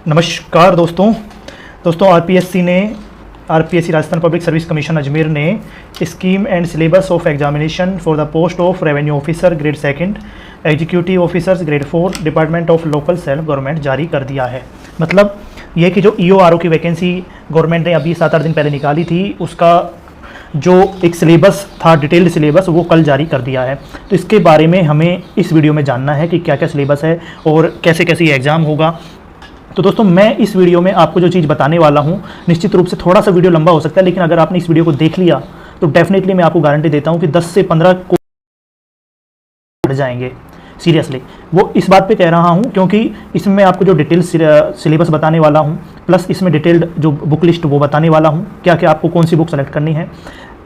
नमस्कार दोस्तों RPSC Rajasthan public service commission Ajmer ने scheme and syllabus of examination for the post of revenue officer grade second, executive officers grade 4, department of local self government जारी कर दिया है। मतलब ये कि जो ईओआरओ की वैकेंसी गवर्नमेंट ने अभी 7-8 दिन पहले निकाली थी, उसका जो एक सिलेबस था, डिटेल्ड सिलेबस, वो कल जारी कर दिया है। तो इसके बारे में हमें इस वीडियो में जानना है कि क्या क्या सिलेबस है और कैसे कैसे ये एग्ज़ाम होगा। तो दोस्तों, मैं इस वीडियो में आपको जो चीज़ बताने वाला हूँ, निश्चित रूप से थोड़ा सा वीडियो लंबा हो सकता है, लेकिन अगर आपने इस वीडियो को देख लिया तो डेफिनेटली मैं आपको गारंटी देता हूँ कि 10 से 15 को बढ़ जाएंगे। सीरियसली वो इस बात पे कह रहा हूँ क्योंकि इसमें मैं आपको जो डिटेल सिलेबस बताने वाला हूँ, प्लस इसमें डिटेल्ड जो बुक लिस्ट वो बताने वाला हूँ, क्या क्या आपको कौन सी बुक सेलेक्ट करनी है।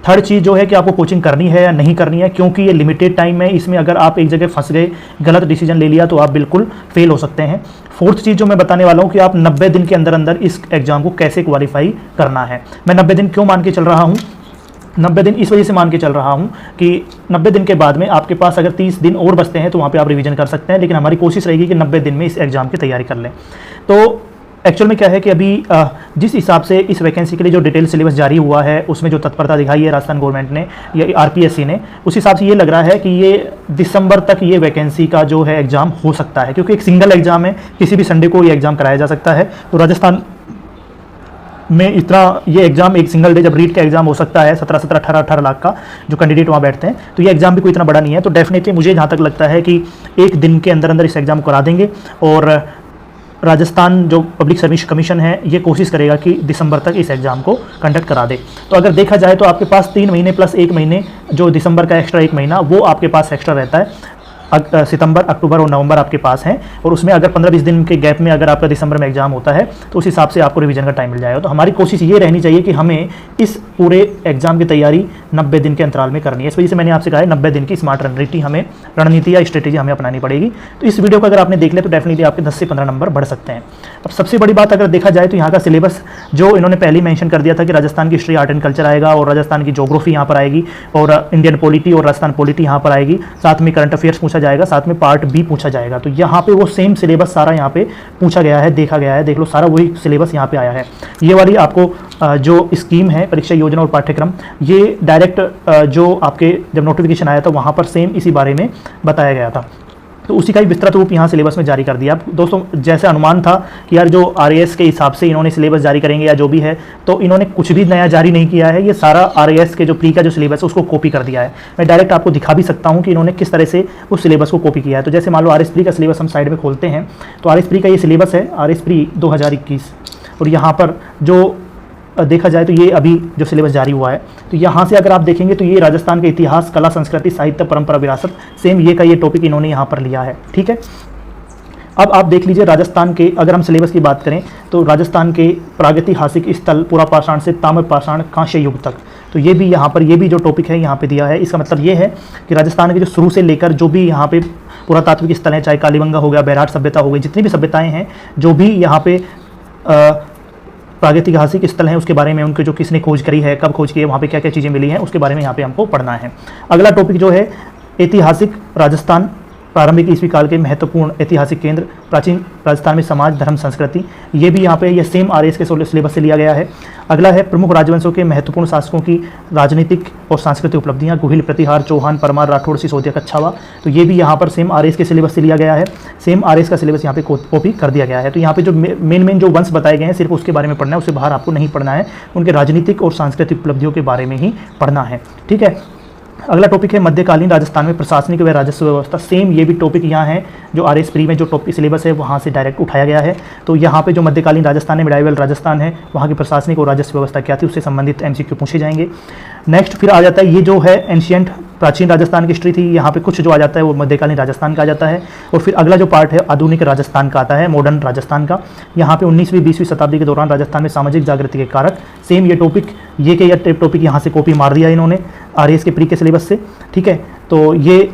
थर्ड चीज़ जो है कि आपको कोचिंग करनी है या नहीं करनी है, क्योंकि ये लिमिटेड टाइम है। इसमें अगर आप एक जगह फंस गए, गलत डिसीजन ले लिया, तो आप बिल्कुल फेल हो सकते हैं। फोर्थ चीज़ जो मैं बताने वाला हूँ कि आप 90 दिन के अंदर अंदर इस एग्ज़ाम को कैसे क्वालिफाई करना है। मैं 90 दिन क्यों मान के चल रहा हूँ? 90 दिन इस वजह से मान के चल रहा हूँ कि 90 दिन के बाद में आपके पास अगर 30 दिन और बचते हैं तो वहाँ पे आप रिवीजन कर सकते हैं, लेकिन हमारी कोशिश रहेगी कि 90 दिन में इस एग्ज़ाम की तैयारी कर लें। तो एक्चुअल में क्या है कि अभी जिस हिसाब से इस वैकेंसी के लिए जो डिटेल सिलेबस जारी हुआ है, उसमें जो तत्परता दिखाई है राजस्थान गवर्नमेंट ने या आरपीएससी ने, उस हिसाब से ये लग रहा है कि ये दिसंबर तक ये वैकेंसी का जो है एग्ज़ाम हो सकता है, क्योंकि एक सिंगल एग्ज़ाम है, किसी भी संडे को ये एग्ज़ाम कराया जा सकता है। तो राजस्थान में इतना ये एग्ज़ाम एक सिंगल डे जब रीट का एग्ज़ाम हो सकता है, 17-17, 18-18 लाख का जो कैंडिडेट वहाँ बैठते हैं, तो ये एग्ज़ाम भी कोई इतना बड़ा नहीं है। तो डेफिनेटली मुझे जहाँ तक लगता है कि एक दिन के अंदर अंदर इस एग्ज़ाम को करा देंगे और राजस्थान जो पब्लिक सर्विस कमीशन है ये कोशिश करेगा कि दिसंबर तक इस एग्ज़ाम को कंडक्ट करा दे। तो अगर देखा जाए तो आपके पास 3 महीने प्लस 1 महीने जो दिसंबर का एक्स्ट्रा 1 महीना वो आपके पास एक्स्ट्रा रहता है। सितंबर, अक्टूबर और नवंबर आपके पास हैं, और उसमें अगर 15-20 दिन के गैप में अगर आपका दिसंबर में एग्जाम होता है तो उस हिसाब से आपको रिवीजन का टाइम मिल जाएगा। तो हमारी कोशिश ये रहनी चाहिए कि हमें इस पूरे एग्जाम की तैयारी 90 दिन के अंतराल में करनी है। इस वजह से मैंने आपसे कहा है 90 दिन की स्मार्ट रणनीति या स्ट्रेटेजी हमें अपनानी पड़ेगी। तो इस वीडियो को अगर आपने देख लिया तो डेफिनेटली आपके 10 से 15 नंबर बढ़ सकते हैं। अब सबसे बड़ी बात अगर देखा जाए तो यहाँ का सिलेबस जो इन्होंने पहले ही मेंशन कर दिया था कि राजस्थान की हिस्ट्री, आर्ट एंड कल्चर आएगा, और राजस्थान की ज्योग्राफी यहाँ पर आएगी, और इंडियन पॉलिटी और राजस्थान पॉलिटी यहाँ पर आएगी, साथ में करंट अफेयर्स पूछा जाएगा, साथ में पार्ट बी पूछा जाएगा। तो यहाँ पे वो सेम सिलेबस सारा यहाँ पे पूछा गया है, देखा गया है, देख लो सारा वही सिलेबस यहाँ पे आया है। ये वाली आपको जो स्कीम है, परीक्षा योजना और पाठ्यक्रम, ये डायरेक्ट जो आपके जब नोटिफिकेशन आया था वहाँ पर सेम इसी बारे में बताया गया था। तो उसी का ही विस्तृत रूप यहाँ सिलेबस में जारी कर दिया। दोस्तों, जैसे अनुमान था कि यार जो आरएएस के हिसाब से इन्होंने सिलेबस जारी करेंगे या जो भी है, तो इन्होंने कुछ भी नया जारी नहीं किया है। ये सारा आरएएस के जो प्री का जो सिलेबस है उसको कॉपी कर दिया है। मैं डायरेक्ट आपको दिखा भी सकता हूँ कि इन्होंने किस तरह से उस सिलेबस को कॉपी किया है। तो जैसे मान लो आरएस प्री का सिलेबस हम साइड में खोलते हैं, तो आरएस प्री का ये सिलेबस है, आरएस प्री 2021, और यहाँ पर जो देखा जाए तो ये अभी जो सिलेबस जारी हुआ है, तो यहाँ से अगर आप देखेंगे तो ये राजस्थान के इतिहास, कला, संस्कृति, साहित्य, परंपरा, विरासत, सेम ये का ये टॉपिक इन्होंने यहाँ पर लिया है। ठीक है, अब आप देख लीजिए राजस्थान के, अगर हम सिलेबस की बात करें तो राजस्थान के प्रागैतिहासिक स्थल, पुरापाषाण से ताम्रपाषाण कांस्य युग तक, तो ये भी यहाँ पर, ये भी जो टॉपिक है यहाँ पे दिया है। इसका मतलब ये है कि राजस्थान के जो शुरू से लेकर जो भी यहाँ पे पुरातात्विक स्थल हैं, चाहे कालीबंगा हो गया, बैराट सभ्यता हो गई, जितनी भी सभ्यताएँ हैं, जो भी यहाँ पे प्रागैतिहासिक स्थल हैं, उसके बारे में, उनके जो किसने खोज करी है, कब खोज की है, वहाँ पे क्या क्या चीज़ें मिली हैं, उसके बारे में यहाँ पे हमको पढ़ना है। अगला टॉपिक जो है ऐतिहासिक राजस्थान, प्रारंभिक ईस्वी काल के महत्वपूर्ण ऐतिहासिक केंद्र, प्राचीन राजस्थान में समाज, धर्म, संस्कृति, ये भी यहाँ पे ये सेम आरएएस के सिलेबस से लिया गया है। अगला है प्रमुख राजवंशों के महत्वपूर्ण शासकों की राजनीतिक और सांस्कृतिक उपलब्धियाँ, गुहिल, प्रतिहार, चौहान, परमार, राठौड़, सिसोदिया, कच्छावा, तो ये भी यहाँ पर सेम आरएएस के सिलेबस से लिया गया है। सेम आरएएस का सिलेबस यहाँ पे कॉपी कर दिया गया है। तो यहाँ पे जो मेन जो वंश बताए गए हैं सिर्फ उसके बारे में पढ़ना है, उससे बाहर आपको नहीं पढ़ना है, उनके राजनीतिक और सांस्कृतिक उपलब्धियों के बारे में ही पढ़ना है। ठीक है, अगला टॉपिक है मध्यकालीन राजस्थान में प्रशासनिक व राजस्व व्यवस्था। सेम ये भी टॉपिक यहाँ है, जो आरएएस प्री में जो टॉपिक सिलेबस है वहाँ से डायरेक्ट उठाया गया है। तो यहाँ पे जो मध्यकालीन राजस्थान है, मिडाइवल राजस्थान है, वहाँ की प्रशासनिक और राजस्व व्यवस्था क्या थी, उससे संबंधित एमसीक्यू पूछे जाएंगे। नेक्स्ट फिर आ जाता है ये जो है एंशियंट, प्राचीन राजस्थान की हिस्ट्री थी, यहाँ पे कुछ जो आ जाता है वो मध्यकालीन राजस्थान का आ जाता है। और फिर अगला जो पार्ट है आधुनिक राजस्थान का आता है, मॉडर्न राजस्थान का। यहाँ पे 19वीं 20वीं शताब्दी के दौरान राजस्थान में सामाजिक जागृति के कारक, सेम ये टॉपिक, ये के टॉपिक यहाँ से कॉपी मार दिया इन्होंने आरएएस के प्री के सिलेबस से। ठीक है, तो ये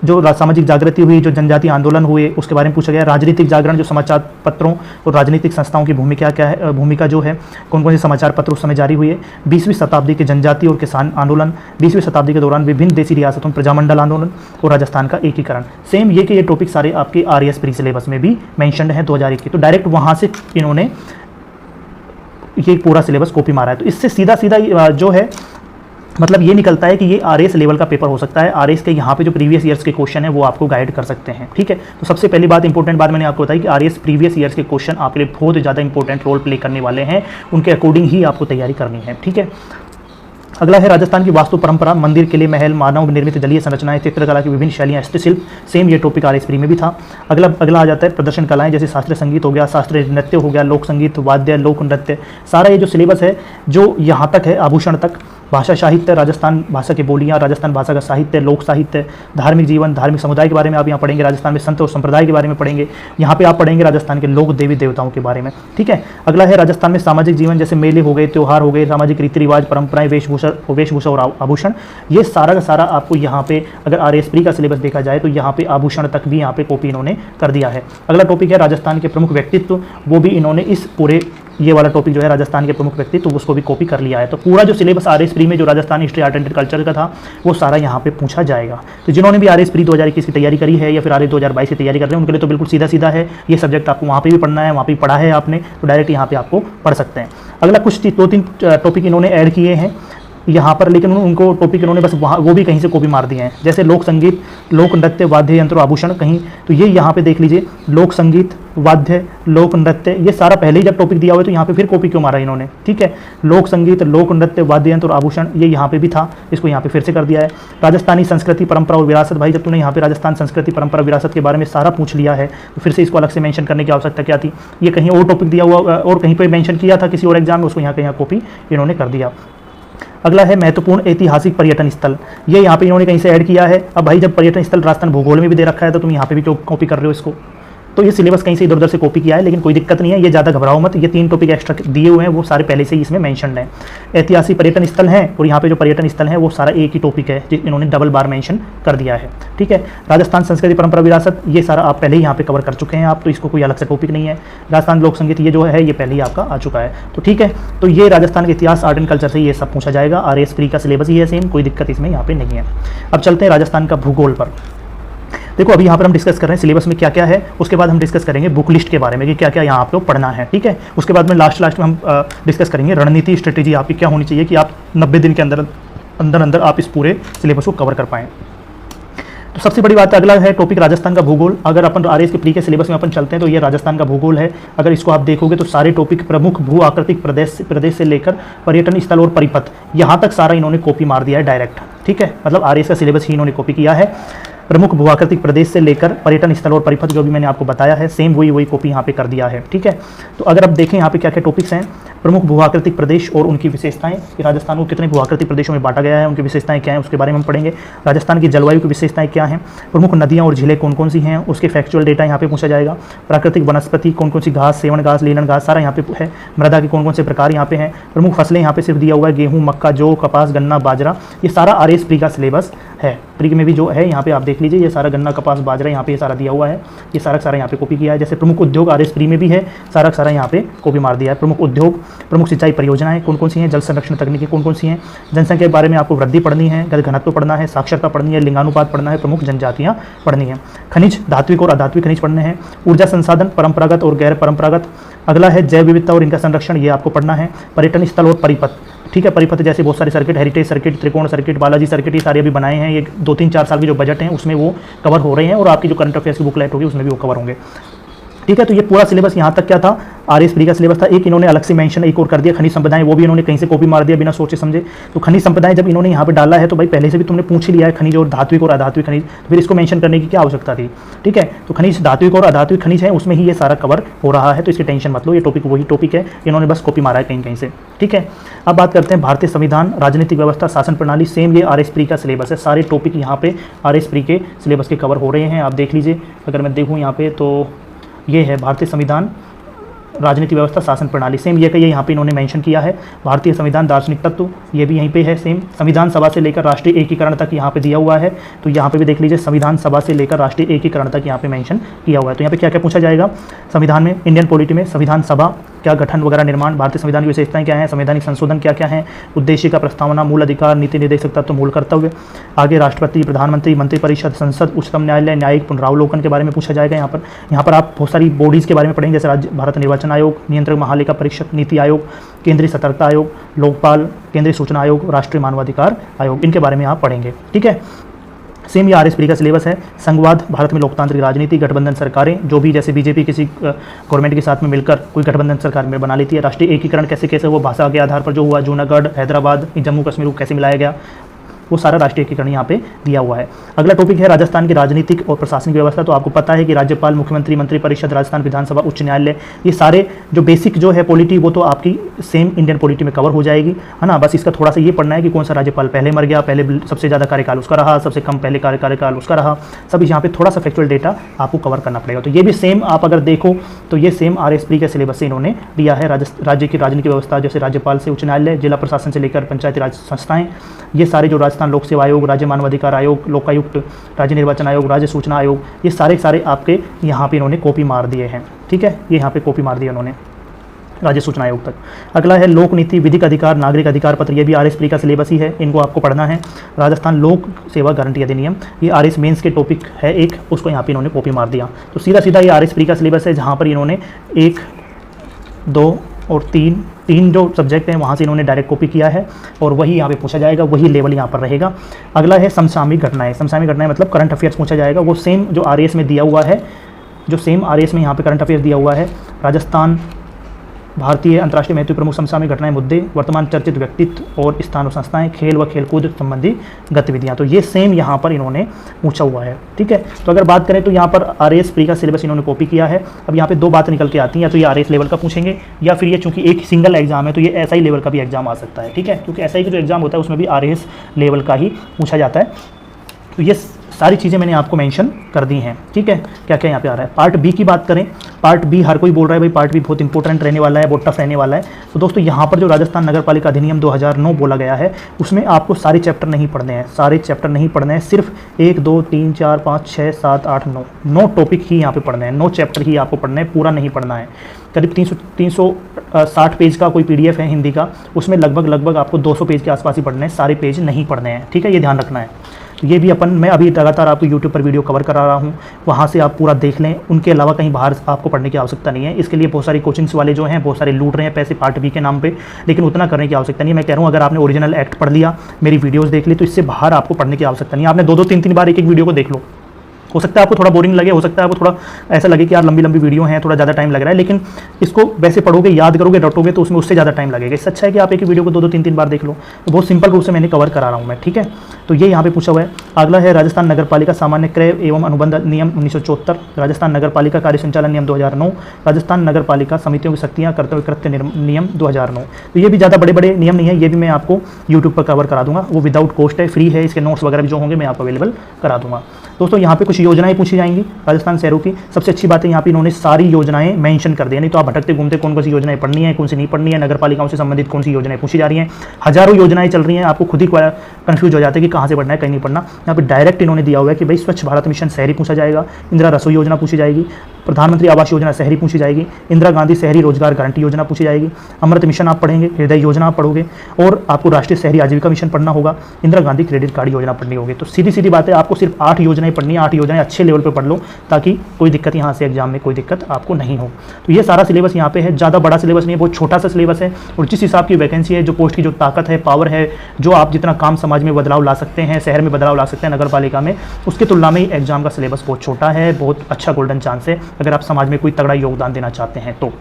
जो सामाजिक जागृति हुई, जो जनजातीय आंदोलन हुए, उसके बारे में पूछा गया। राजनीतिक जागरण, जो समाचार पत्रों और राजनीतिक संस्थाओं की भूमिका क्या है, भूमिका जो है, कौन कौन से समाचार पत्र उस समय जारी हुए। 20वीं शताब्दी के जनजातीय और किसान आंदोलन, 20वीं शताब्दी के दौरान विभिन्न देशी रियासतों में प्रजामंडल आंदोलन और राजस्थान का एकीकरण। सेम ये कि ये टॉपिक सारे आपके RAS प्री सिलेबस में भी मैंशनड है 2001 की, तो डायरेक्ट वहाँ से इन्होंने ये पूरा सिलेबस कॉपी मारा है। तो इससे सीधा सीधा जो है मतलब ये निकलता है कि ये RAS लेवल का पेपर हो सकता है। RAS के यहाँ पे जो प्रीवियस ईयर्स के क्वेश्चन है वो आपको गाइड कर सकते हैं, ठीक है। तो सबसे पहली बात, इंपॉर्टेंट बात मैंने आपको बताई कि RAS प्रीवियस ईयर्स के क्वेश्चन आपके लिए बहुत ज़्यादा इंपॉर्टेंट रोल प्ले करने वाले हैं, उनके अकॉर्डिंग ही आपको तैयारी करनी है, ठीक है। अगला है राजस्थान की वास्तु परंपरा, मंदिर, किले, महल, मानव निर्मित जलीय संरचनाएं, चित्रकला की विभिन्न शैलियां, हस्तशिल्प। सेम ये टॉपिक RAS प्री में भी था। अगला आ जाता है प्रदर्शन कलाएं, जैसे शास्त्रीय संगीत हो गया, शास्त्रीय नृत्य हो गया, लोक संगीत, वाद्य, लोक नृत्य, सारा ये जो सिलेबस है जो यहाँ तक है, आभूषण तक। भाषा साहित्य, राजस्थान भाषा की बोलियाँ, राजस्थान भाषा का साहित्य, लोक साहित्य, धार्मिक जीवन, धार्मिक समुदाय के बारे में आप यहाँ पढ़ेंगे, राजस्थान में संत और संप्रदाय के बारे में पढ़ेंगे, यहाँ पे आप पढ़ेंगे राजस्थान के लोक देवी देवताओं के बारे में, ठीक है। अगला है राजस्थान में सामाजिक जीवन, जैसे मेले हो गए, त्यौहार हो गए, सामाजिक रीति रिवाज, परंपराएं, वेशभूषा और आभूषण, ये सारा का सारा आपको यहाँ पे अगर RAS प्री का सिलेबस देखा जाए तो यहाँ पे आभूषण तक भी यहाँ पे कॉपी इन्होंने कर दिया है। अगला टॉपिक है राजस्थान के प्रमुख व्यक्तित्व, वो भी इन्होंने इस पूरे ये वाला टॉपिक जो है राजस्थान के प्रमुख व्यक्तित्व, तो उसको भी कॉपी कर लिया है। तो पूरा जो सिलेबस RAS प्री में जो Rajasthan history, art and culture का था वो सारा यहाँ पे पूछा जाएगा। तो जिन्होंने भी RAS प्री 2021 की तैयारी करी है या फिर RAS 2022 की तैयारी कर रहे हैं, उनके लिए तो बिल्कुल सीधा सीधा है, ये सब्जेक्ट आपको वहाँ पे भी पढ़ना है, वहाँ पे पढ़ा है आपने, तो डायरेक्ट यहाँ पे आपको पढ़ सकते हैं। अगला कुछ 2-3 टॉपिक इन्होंने ऐड किए हैं यहाँ पर, लेकिन उनको टॉपिक इन्होंने बस वहाँ वो भी कहीं से कॉपी मार दिए हैं, जैसे लोक संगीत, लोक नृत्य, वाद्य यंत्र, आभूषण कहीं, तो ये यहाँ पे देख लीजिए, लोक संगीत, वाद्य, लोक नृत्य, ये सारा पहले ही जब टॉपिक दिया हुआ है तो यहाँ पे फिर कॉपी क्यों मारा इन्होंने, ठीक है। लोक संगीत, लोक नृत्य, वाद्य यंत्र और आभूषण, ये यहाँ पे भी था, इसको यहाँ पे फिर से कर दिया है। राजस्थानी संस्कृति, परंपरा और विरासत, भाई जब तूने यहाँ पे राजस्थान संस्कृति, परंपरा, विरासत के बारे में सारा पूछ लिया है तो फिर से इसको अलग से मेंशन करने की आवश्यकता क्या थी। ये कहीं और टॉपिक दिया हुआ और कहीं पर मेंशन किया था किसी और एग्जाम में, उसको यहाँ कहीं कॉपी इन्होंने कर दिया। अगला है महत्वपूर्ण ऐतिहासिक पर्यटन स्थल, ये यहाँ पे इन्होंने कहीं से ऐड किया है। अब भाई जब पर्यटन स्थल राजस्थान भूगोल में भी दे रखा है तो तुम यहाँ पे भी क्यों कॉपी कर रहे हो इसको, तो ये सिलेबस कहीं से इधर उधर से कॉपी किया है, लेकिन कोई दिक्कत नहीं है, ये ज़्यादा घबराओ मत, ये 3 टॉपिक एक्स्ट्रा दिए हुए हैं, वो सारे पहले से ही इसमें मेंशन है। ऐतिहासिक पर्यटन स्थल हैं और यहाँ पे जो पर्यटन स्थल है वो सारा एक ही टॉपिक है, इन्होंने डबल बार मेंशन कर दिया है, ठीक है। राजस्थान संस्कृति, परंपरा, विरासत, ये सारा आप पहले ही यहाँ पे कवर कर चुके हैं आप, तो इसको कोई अलग से टॉपिक नहीं है। राजस्थान लोक संगीत, ये जो है ये पहले ही आपका आ चुका है, तो ठीक है। तो ये राजस्थान के इतिहास, आर्ट एंड कल्चर से ये सब पूछा जाएगा, RAS प्री का सिलेबस ही है सेम, कोई दिक्कत इसमें यहाँ पे नहीं है। अब चलते हैं राजस्थान का भूगोल पर। देखो अभी यहाँ पर हम डिस्कस कर रहे हैं सिलेबस में क्या क्या है, उसके बाद हम डिस्कस करेंगे बुक लिस्ट के बारे में कि क्या क्या यहाँ आपको पढ़ना है, ठीक है। उसके बाद में लास्ट में हम डिस्कस करेंगे रणनीति, स्ट्रेटेजी आपकी क्या होनी चाहिए कि आप 90 दिन के अंदर आप इस पूरे सिलेबस को कवर कर पाएँ। तो सबसे बड़ी बात अगला है टॉपिक राजस्थान का भूगोल। अगर अपन RAS के प्री के सिलेबस में अपन चलते हैं तो ये राजस्थान का भूगोल है। अगर इसको आप देखोगे तो सारे टॉपिक प्रमुख भू आकृतिक प्रदेश से लेकर पर्यटन स्थल और परिपथ, यहाँ तक सारा इन्होंने कॉपी मार दिया है डायरेक्ट, ठीक है। मतलब RAS का सिलेबस ही इन्होंने कॉपी किया है। प्रमुख भूआकृतिक प्रदेश से लेकर पर्यटन स्थल और परिपथ जो भी मैंने आपको बताया है, सेम वही कॉपी यहाँ पे कर दिया है, ठीक है। तो अगर आप देखें यहाँ पे क्या क्या टॉपिक्स हैं, प्रमुख भूआकृतिक प्रदेश और उनकी विशेषताएं, कि राजस्थान को कितने भूआकृतिक प्रदेशों में बांटा गया है, उनकी विशेषताएं क्या हैं, उसके बारे में हम पढ़ेंगे। राजस्थान की जलवायु की विशेषताएं क्या हैं, प्रमुख नदियाँ और झीलें कौन कौन सी हैं, उसके फैक्चुअल डेटा यहाँ पे पूछा जाएगा। प्राकृतिक वनस्पति, कौन कौन सी घास, सेवन घास, लीलन घास, सारा यहाँ पे है। मृदा के कौन कौन से प्रकार यहाँ पे हैं। प्रमुख फसलें यहाँ पे सिर्फ दिया हुआ है, गेहूँ, मक्का, जौ, कपास, गन्ना, बाजरा, ये सारा RAS प्री का सिलेबस है। प्री में भी जो है यहाँ पे आप देख लीजिए, ये सारा गन्ना, कपास, बाजरा यहाँ पे ये सारा दिया हुआ है, ये सारा यहाँ पे कॉपी किया है। जैसे प्रमुख उद्योग RAS प्री में भी है, सारा यहाँ पे कॉपी मार दिया है। प्रमुख उद्योग, प्रमुख सिंचाई परियोजनाएं कौन कौन सी हैं, जल संरक्षण तकनीकी कौन कौन सी हैं, जनसंख्या के बारे में आपको वृद्धि पढ़नी है, घनत्व पढ़ना है, साक्षरता पढ़नी है, लिंगानुपात पढ़ना है, प्रमुख जनजातियाँ पढ़नी है, खनिज, धात्विक और अधात्विक खनिज पढ़ने हैं, ऊर्जा संसाधन, परंपरागत और गैर परंपरागत। अगला है जैव विविधता और इनका संरक्षण, ये आपको पढ़ना है। पर्यटन स्थल और परिपथ, ठीक है। परिपथ जैसे बहुत सारे सर्किट, हेरिटेज सर्किट, त्रिकोण सर्किट, बालाजी सर्किट, ये सारे अभी बनाए हैं, ये 2-3-4 साल के जो बजट हैं उसमें वो कवर हो रहे हैं, और आपकी जो करंट अफेयर्स की बुकलेट होगी उसमें भी वो कवर होंगे, ठीक है। तो ये पूरा सिलेबस यहाँ तक क्या था, RAS प्री का सिलेबस था। एक इन्होंने अलग से मेंशन एक और कर दिया, खनिज संपदाएं, वो भी इन्होंने कहीं से कॉपी मार दिया बिना सोचे समझे। तो खनिज संपदाएं जब इन्होंने यहाँ पे डाला है तो भाई पहले से भी तुमने पूछ ही लिया है खनिज और धात्विक और अधात्विक खनिज, तो फिर इसको मेंशन करने की क्या आवश्यकता थी, ठीक है। तो खनिज, धात्विक और अधात्विक खनिज है, उसमें ही ये सारा कवर हो रहा है, तो इसकी टेंशन मत लो, ये टॉपिक वही टॉपिक है, इन्होंने बस कॉपी मारा है कहीं कहीं से, ठीक है। अब बात करते हैं भारतीय संविधान, राजनीतिक व्यवस्था, शासन प्रणाली, सेम ये RAS प्री का सिलेबस है। सारे टॉपिक यहाँ पे RAS प्री के सिलेबस के कवर हो रहे हैं, आप देख लीजिए। अगर मैं देखूँ यहाँ पे तो ये है भारतीय संविधान, राजनीति व्यवस्था, शासन प्रणाली, सेम ये कहिए यहाँ पे इन्होंने मेंशन किया है। भारतीय संविधान, दार्शनिक तत्व, ये भी यहीं पे है सेम। संविधान सभा से लेकर राष्ट्रीय एकीकरण तक यहाँ पे दिया हुआ है, तो यहाँ पे भी देख लीजिए संविधान सभा से लेकर राष्ट्रीय एकीकरण तक यहाँ पे मेंशन किया हुआ है। तो यहाँ पे क्या क्या पूछा जाएगा संविधान में, इंडियन पॉलिटी में संविधान सभा क्या गठन वगैरह, निर्माण, भारतीय संविधान की विशेषताएं क्या हैं, संवैधानिक संशोधन क्या क्या है, उद्देश्य का प्रस्तावना, मूल अधिकार, नीति निर्देशक तत्व, मूल कर्तव्य, आगे राष्ट्रपति, प्रधानमंत्री, मंत्रिपरिषद, संसद, उच्चतम न्यायालय, न्यायिक पुनरावलोकन के बारे में पूछा जाएगा। यहाँ पर आप बहुत सारी बॉडीज़ के बारे में पढ़ेंगे, जैसे राज्य भारत निर्वाचन आयोग, नियंत्रक महालेखा परीक्षक, नीति आयोग, केंद्रीय सतर्कता आयोग, लोकपाल, केंद्रीय सूचना आयोग, राष्ट्रीय मानवाधिकार आयोग, इनके बारे में आप पढ़ेंगे। ठीक है, सेम ये आरएसपी का सिलेबस है। संघवाद, भारत में लोकतांत्रिक राजनीति, गठबंधन सरकारें, जो भी जैसे बीजेपी किसी गवर्नमेंट के साथ में मिलकर कोई गठबंधन सरकार में बना लेती है। राष्ट्रीय एकीकरण कैसे कैसे वो भाषा के आधार पर जो हुआ, जूनागढ़, हैदराबाद, जम्मू कश्मीर को कैसे मिलाया गया, वो सारा राष्ट्रीय एकीकरण यहाँ पे दिया हुआ है। अगला टॉपिक है राजस्थान की राजनीतिक और प्रशासनिक व्यवस्था। तो आपको पता है कि राज्यपाल, मुख्यमंत्री, मंत्रिपरिषद, राजस्थान विधानसभा, उच्च न्यायालय, ये सारे जो बेसिक जो है पॉलिटी वो तो आपकी सेम इंडियन पॉलिटी में कवर हो जाएगी, है ना। बस इसका थोड़ा सा ये पढ़ना है कि कौन सा राज्यपाल पहले मर गया, पहले सबसे ज़्यादा कार्यकाल उसका रहा, सबसे कम पहले कार्यकाल उसका रहा, सब यहाँ पे थोड़ा सा फैक्चुअल डेटा आपको कवर करना पड़ेगा। तो ये भी सेम आप अगर देखो तो ये सेम आरएसपी के सिलेबस से इन्होंने दिया है। राज्य की राजनीतिक व्यवस्था, जैसे राज्यपाल से उच्च न्यायालय, जिला प्रशासन से लेकर पंचायती राज संस्थाएं, ये सारे जो राजस्थान लोक सेवा आयोग, राज्य मानवाधिकार आयोग, लोकायुक्त, राज्य निर्वाचन आयोग, राज्य सूचना आयोग, ये सारे आपके यहाँ पे इन्होंने कॉपी मार दिए हैं। ठीक है, ये यहाँ पे कॉपी मार दिया उन्होंने राज्य सूचना आयोग तक। अगला है लोक नीति, विधिक अधिकार, नागरिक अधिकार पत्र, ये भी आरएसपी का सिलेबस ही है, इनको आपको पढ़ना है। राजस्थान लोक सेवा गारंटी अधिनियम, ये आरएस मेंस के टॉपिक है एक, उसको यहाँ पे इन्होंने कॉपी मार दिया। तो सीधा सीधा ये आरएसपी का सिलेबस है, जहाँ पर इन्होंने 1, 2 और 3 जो सब्जेक्ट हैं वहाँ से इन्होंने डायरेक्ट कॉपी किया है, और वही यहाँ पे पूछा जाएगा, वही लेवल यहाँ पर रहेगा। अगला है समसामयिक घटनाएं। समसामयिक घटनाएं मतलब करंट अफेयर्स पूछा जाएगा, वो सेम जो आरएस में दिया हुआ है, जो सेम आरएस में यहाँ पे करंट अफेयर्स दिया हुआ है। राजस्थान, भारतीय अंतर्राष्ट्रीय महत्व प्रमुख समसामयिक घटनाएं, मुद्दे, वर्तमान चर्चित व्यक्तित्व और स्थान और संस्थाएं, खेल व खेलकूद संबंधी गतिविधियां, तो ये सेम यहाँ पर इन्होंने पूछा हुआ है। ठीक है, तो अगर बात करें तो यहाँ पर आरएस प्री का सिलेबस इन्होंने कॉपी किया है। अब यहाँ पे 2 बातें निकल के आती हैं, या तो ये आरएस लेवल का पूछेंगे, या फिर ये चूंकि एक सिंगल एग्जाम है तो ये एसआई लेवल का भी एग्जाम आ सकता है। ठीक है, क्योंकि एसआई का जो एग्जाम होता है उसमें भी आरएस लेवल का ही पूछा जाता है। तो ये सारी चीज़ें मैंने आपको मेंशन कर दी हैं। ठीक है, क्या क्या यहाँ पे आ रहा है। पार्ट बी की बात करें, पार्ट बी हर कोई बोल रहा है भाई पार्ट बी बहुत इंपॉर्टेंट रहने वाला है, बहुत टफ रहने वाला है। तो दोस्तों यहाँ पर जो राजस्थान नगर पालिका अधिनियम 2009 बोला गया है, उसमें आपको सारे चैप्टर नहीं पढ़ने हैं, सारे चैप्टर नहीं पढ़ने हैं, सिर्फ 1, 2, 3, 4, 5, 6, 7, 8, 9 टॉपिक ही यहाँ पे पढ़ने हैं, 9 चैप्टर ही आपको पढ़ना है, पूरा नहीं पढ़ना है। करीब 360 पेज का कोई पीडीएफ है हिंदी का, उसमें लगभग आपको 200 पेज के आसपास ही पढ़ने हैं, सारे पेज नहीं पढ़ने हैं। ठीक है, ये ध्यान रखना है। तो ये भी मैं अभी लगातार आपको यूट्यूब पर वीडियो कवर करा रहा हूँ, वहाँ से आप पूरा देख लें, उनके अलावा कहीं बाहर आपको पढ़ने की आवश्यकता नहीं है। इसके लिए बहुत सारी कोचिंग्स वाले जो हैं बहुत सारे लूट रहे हैं पैसे पार्ट बी के नाम पे, लेकिन उतना करने की आवश्यकता नहीं है। मैं कह रहा हूँ अगर आपने ओरिजिनल एक्ट पढ़ लिया, मेरी वीडियोज़ देख ली, तो इससे बाहर आपको पढ़ने की आवश्यकता नहीं है। आपने 2-2, 3-3 बार एक वीडियो को देख लो, हो सकता है आपको थोड़ा बोरिंग लगे, हो सकता है आपको थोड़ा ऐसा लगे कि यार लंबी वीडियो हैं, थोड़ा ज़्यादा टाइम लग रहा है, लेकिन इसको वैसे पढ़ोगे, याद करोगे, रटोगे तो उसमें उससे ज़्यादा टाइम लगेगा। इससे अच्छा है कि आप एक वीडियो को 2-2, 3-3 बार देख लो। तो बहुत सिंपल रूप से मैंने कवर करा रहा हूँ मैं। ठीक है, तो ये यहाँ पे पूछा हुआ है। अगला है राजस्थान नगर पालिका सामान्य क्रय एवं अनुबंध नियम 1974, राजस्थान नगर पालिका कार्य संचालन नियम 2009, राजस्थान नगर पालिका समितियों की शक्तियाँ कर्तव्य कृत्य नियम 2009। तो ये भी ज़्यादा बड़े नियम नहीं है, ये भी मैं आपको यूट्यूब पर कवर करा दूंगा, वो विदाउट कॉस्ट है, फ्री है। इसके नोट्स वगैरह भी जो होंगे मैं आपको अवेलेबल करा दूंगा। दोस्तों यहाँ पे कुछ योजनाएं पूछी जाएंगी राजस्थान शहरों की। सबसे अच्छी बात है यहाँ पे इन्होंने सारी योजनाएं मेंशन कर दी, नहीं तो आप भटकते घूमते कौन सी योजनाएं पढ़नी है, कौन सी नहीं पढ़नी है, नगर पालिकाओं से संबंधित कौन सी योजनाएं पूछी जा रही हैं। हजारों योजनाएं चल रही हैं, आपको खुद ही कंफ्यूज हो जाते हैं कि कहाँ से पढ़ना है, कहीं नहीं पढ़ना। यहाँ पे डायरेक्ट इन्होंने दिया हुआ है कि भाई स्वच्छ भारत मिशन शहरी पूछा जाएगा, इंदिरा रसोई योजना पूछी जाएगी, प्रधानमंत्री आवास योजना शहरी पूछी जाएगी, इंदिरा गांधी शहरी रोजगार गारंटी योजना पूछी जाएगी, अमृत मिशन आप पढ़ेंगे, हृदय योजना आप पढ़ोगे, और आपको राष्ट्रीय शहरी आजीविका मिशन पढ़ना होगा, इंदिरा गांधी क्रेडिट कार्ड योजना पढ़नी होगी। तो सीधी सीधी बात है, आपको सिर्फ 8 योजनाएं पढ़नी है, 8 योजनाएं अच्छे लेवल पर पढ़ लो, ताकि कोई दिक्कत यहाँ से एग्जाम में कोई दिक्कत आपको नहीं हो। तो ये सारा सिलेबस यहाँ पे है, ज़्यादा बड़ा सिलेबस नहीं है, बहुत छोटा सा सिलेबस है। और जिस हिसाब की वैकेंसी है, जो पोस्ट की जो ताकत है, पावर है, जो आप जितना काम समाज में बदलाव ला सकते हैं, शहर में बदलाव ला सकते हैं, नगर पालिका में, उसकी तुलना में एग्जाम का सिलेबस बहुत छोटा है। बहुत अच्छा गोल्डन चांस है अगर आप समाज में कोई तगड़ा योगदान देना चाहते हैं तो।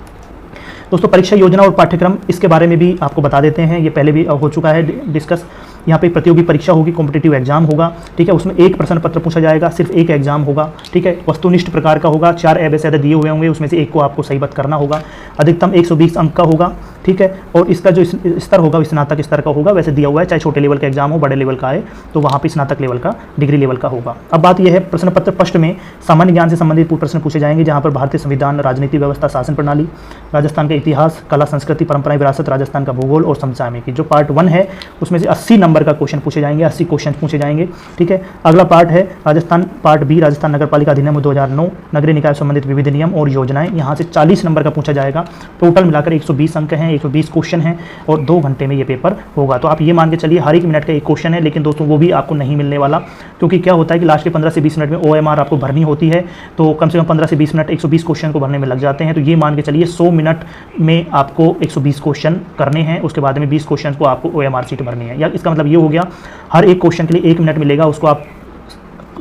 दोस्तों परीक्षा योजना और पाठ्यक्रम, इसके बारे में भी आपको बता देते हैं, ये पहले भी हो चुका है डिस्कस। यहाँ पे प्रतियोगी परीक्षा होगी, कॉम्पिटिटिव एग्जाम होगा, ठीक है। उसमें एक प्रश्न पत्र पूछा जाएगा, सिर्फ एक एग्जाम होगा, ठीक है। वस्तुनिष्ठ प्रकार का होगा, 4 ए से दिए हुए होंगे, उसमें से एक को आपको सही बात करना होगा। अधिकतम 120 अंक का होगा, ठीक है। और इसका जो स्तर होगा स्नातक स्तर का होगा, वैसे दिया हुआ है, चाहे छोटे लेवल का एग्जाम हो, बड़े लेवल का आए तो वहाँ पे स्नातक लेवल का, डिग्री लेवल का होगा। अब बात यह है, प्रश्न पत्र फर्स्ट में सामान्य ज्ञान से संबंधित प्रश्न पूछे जाएंगे, जहाँ पर भारतीय संविधान, राजनीति व्यवस्था, शासन प्रणाली, राजस्थान का इतिहास, कला संस्कृति, परंपराएं, विरासत, राजस्थान का भूगोल और समसामयिकी। जो पार्ट 1 है उसमें से 80 नंबर का क्वेश्चन पूछे जाएंगे, 80 क्वेश्चन पूछे जाएंगे, ठीक है। अगला पार्ट है राजस्थान, पार्ट बी, राजस्थान नगर पालिका अधिनियम 2009, नगरीय निकाय संबंधित विविध नियम और योजनाएं। यहाँ से 40 नंबर का पूछा जाएगा। टोटल मिलाकर 120 अंक हैं, 120 क्वेश्चन हैं और 2 घंटे में ये पेपर होगा। तो आप ये मान के चलिए हर 1 मिनट का एक क्वेश्चन है, लेकिन दोस्तों वो भी आपको नहीं मिलने वाला, क्योंकि क्या होता है कि लास्ट के 15 से 20 मिनट में OMR आपको भरनी होती है, तो कम से कम 15 से 20 मिनट 120 क्वेश्चन को भरने में लग जाते हैं। तो ये मान के चलिए 100 मिनट में आपको 120 क्वेश्चन करने हैं, उसके बाद में 20 क्वेश्चन को आपको OMR शीट भरनी है। या इसका मतलब ये हो गया, हर एक क्वेश्चन के लिए 1 मिनट मिलेगा, उसको आप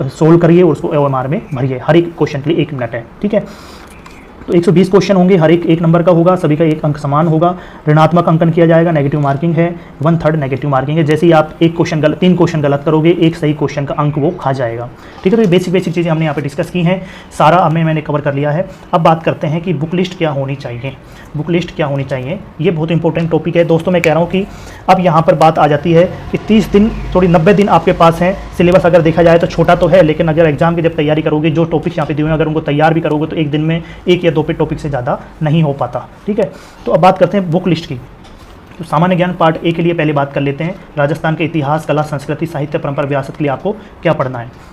सोल्व करिए और उसको OMR में भरिए। हर एक क्वेश्चन के लिए 1 मिनट है, ठीक है। तो 120 क्वेश्चन होंगे, हर एक नंबर का होगा, सभी का 1 अंक समान होगा। ऋणात्मक अंकन किया जाएगा, नेगेटिव मार्किंग है, 1/3 नेगेटिव मार्किंग है। जैसे ही आप 3 क्वेश्चन गलत करोगे, 1 सही क्वेश्चन का अंक वो खा जाएगा, ठीक है। तो ये बेसिक चीज़ें हमने यहाँ पे डिस्कस की हैं, सारा मैंने कवर कर लिया है। अब बात करते हैं कि बुक लिस्ट क्या होनी चाहिए। बुक लिस्ट क्या होनी चाहिए, ये बहुत इंपॉर्टेंट टॉपिक है दोस्तों। मैं कह रहा हूँ कि अब यहाँ पर बात आ जाती है कि 30 दिन, थोड़ी 90 दिन आपके पास हैं। सिलेबस अगर देखा जाए तो छोटा तो है, लेकिन अगर एग्जाम की जब तैयारी करोगे, जो टॉपिक्स यहाँ पे दिए हुए हैं, अगर उनको तैयार भी करोगे तो एक दिन में 1 या 2 पे टॉपिक से ज़्यादा नहीं हो पाता, ठीक है। तो अब बात करते हैं बुक लिस्ट की। तो सामान्य ज्ञान पार्ट ए के लिए पहले बात कर लेते हैं। राजस्थान के इतिहास, कला, संस्कृति, साहित्य, परंपरा, विरासत के लिए आपको क्या पढ़ना है।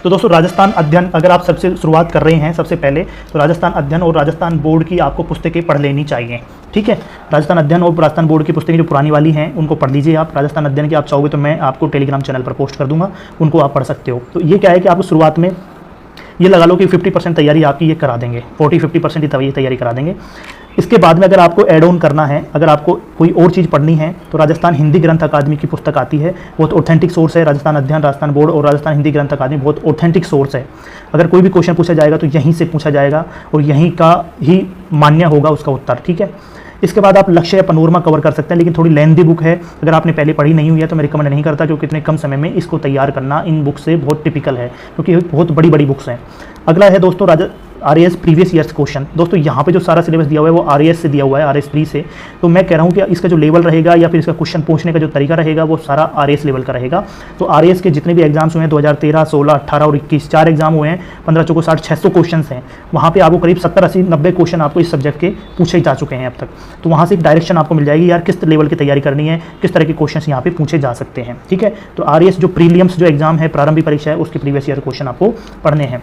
तो दोस्तों राजस्थान अध्ययन, अगर आप सबसे शुरुआत कर रहे हैं सबसे पहले, तो राजस्थान अध्ययन और राजस्थान बोर्ड की आपको पुस्तकें पढ़ लेनी चाहिए, ठीक है। राजस्थान अध्ययन और राजस्थान बोर्ड की पुस्तकें जो पुरानी वाली हैं उनको पढ़ लीजिए आप। राजस्थान अध्ययन की आप चाहोगे तो मैं आपको टेलीग्राम चैनल पर पोस्ट कर दूंगा, उनको आप पढ़ सकते हो। तो ये क्या है कि आपको शुरुआत में ये लगा लो कि 50% तैयारी आपकी ये करा देंगे, 40-50% ही तैयारी करा देंगे। इसके बाद में अगर आपको ऐड ऑन करना है, अगर आपको कोई और चीज़ पढ़नी है, तो राजस्थान हिंदी ग्रंथ अकादमी की पुस्तक आती है, बहुत ऑथेंटिक सोर्स है। राजस्थान अध्ययन, राजस्थान बोर्ड और राजस्थान हिंदी ग्रंथ अकादमी बहुत ऑथेंटिक सोर्स है। अगर कोई भी क्वेश्चन पूछा जाएगा तो यहीं से पूछा जाएगा और यहीं का ही मान्य होगा उसका उत्तर, ठीक है। इसके बाद आप लक्ष्य या पनोरमा कवर कर सकते हैं, लेकिन थोड़ी लेंथी बुक है, अगर आपने पहले पढ़ी नहीं हुई है तो मैं रिकमेंड नहीं करता, क्योंकि इतने कम समय में इसको तैयार करना इन बुक से बहुत टिपिकल है, क्योंकि बहुत बड़ी बड़ी बुक्स हैं। अगला है दोस्तों RAS प्रीवियस ईयर्स क्वेश्चन। दोस्तों यहाँ पे जो सारा सिलेबस दिया हुआ है वो RAS से दिया हुआ है, RAS प्री से। तो मैं कह रहा हूँ कि इसका जो लेवल रहेगा या फिर इसका क्वेश्चन पूछने का जो तरीका रहेगा वो सारा RAS लेवल का रहेगा। तो RAS के जितने भी एग्जाम्स हुए हैं 2013, 16, 18 और 21, 4 एग्जाम हुए हैं, 15 चौको 60, 600 क्वेश्चन हैं। वहाँ पर आपको करीब 70, 80, 90 क्वेश्चन आपको इस सब्जेक्ट के पूछे जा चुके हैं अब तक। तो वहाँ से एक डायरेक्शन आपको मिल जाएगी यार, किस लेवल की तैयारी करनी है, किस तरह के क्वेश्चन यहाँ पे पूछे जा सकते हैं, ठीक है। तो RAS जो प्रीलियम्स जो एग्जाम है, प्रारंभिक परीक्षा है, उसके प्रीवियस ईयर क्वेश्चन आपको पढ़ने हैं।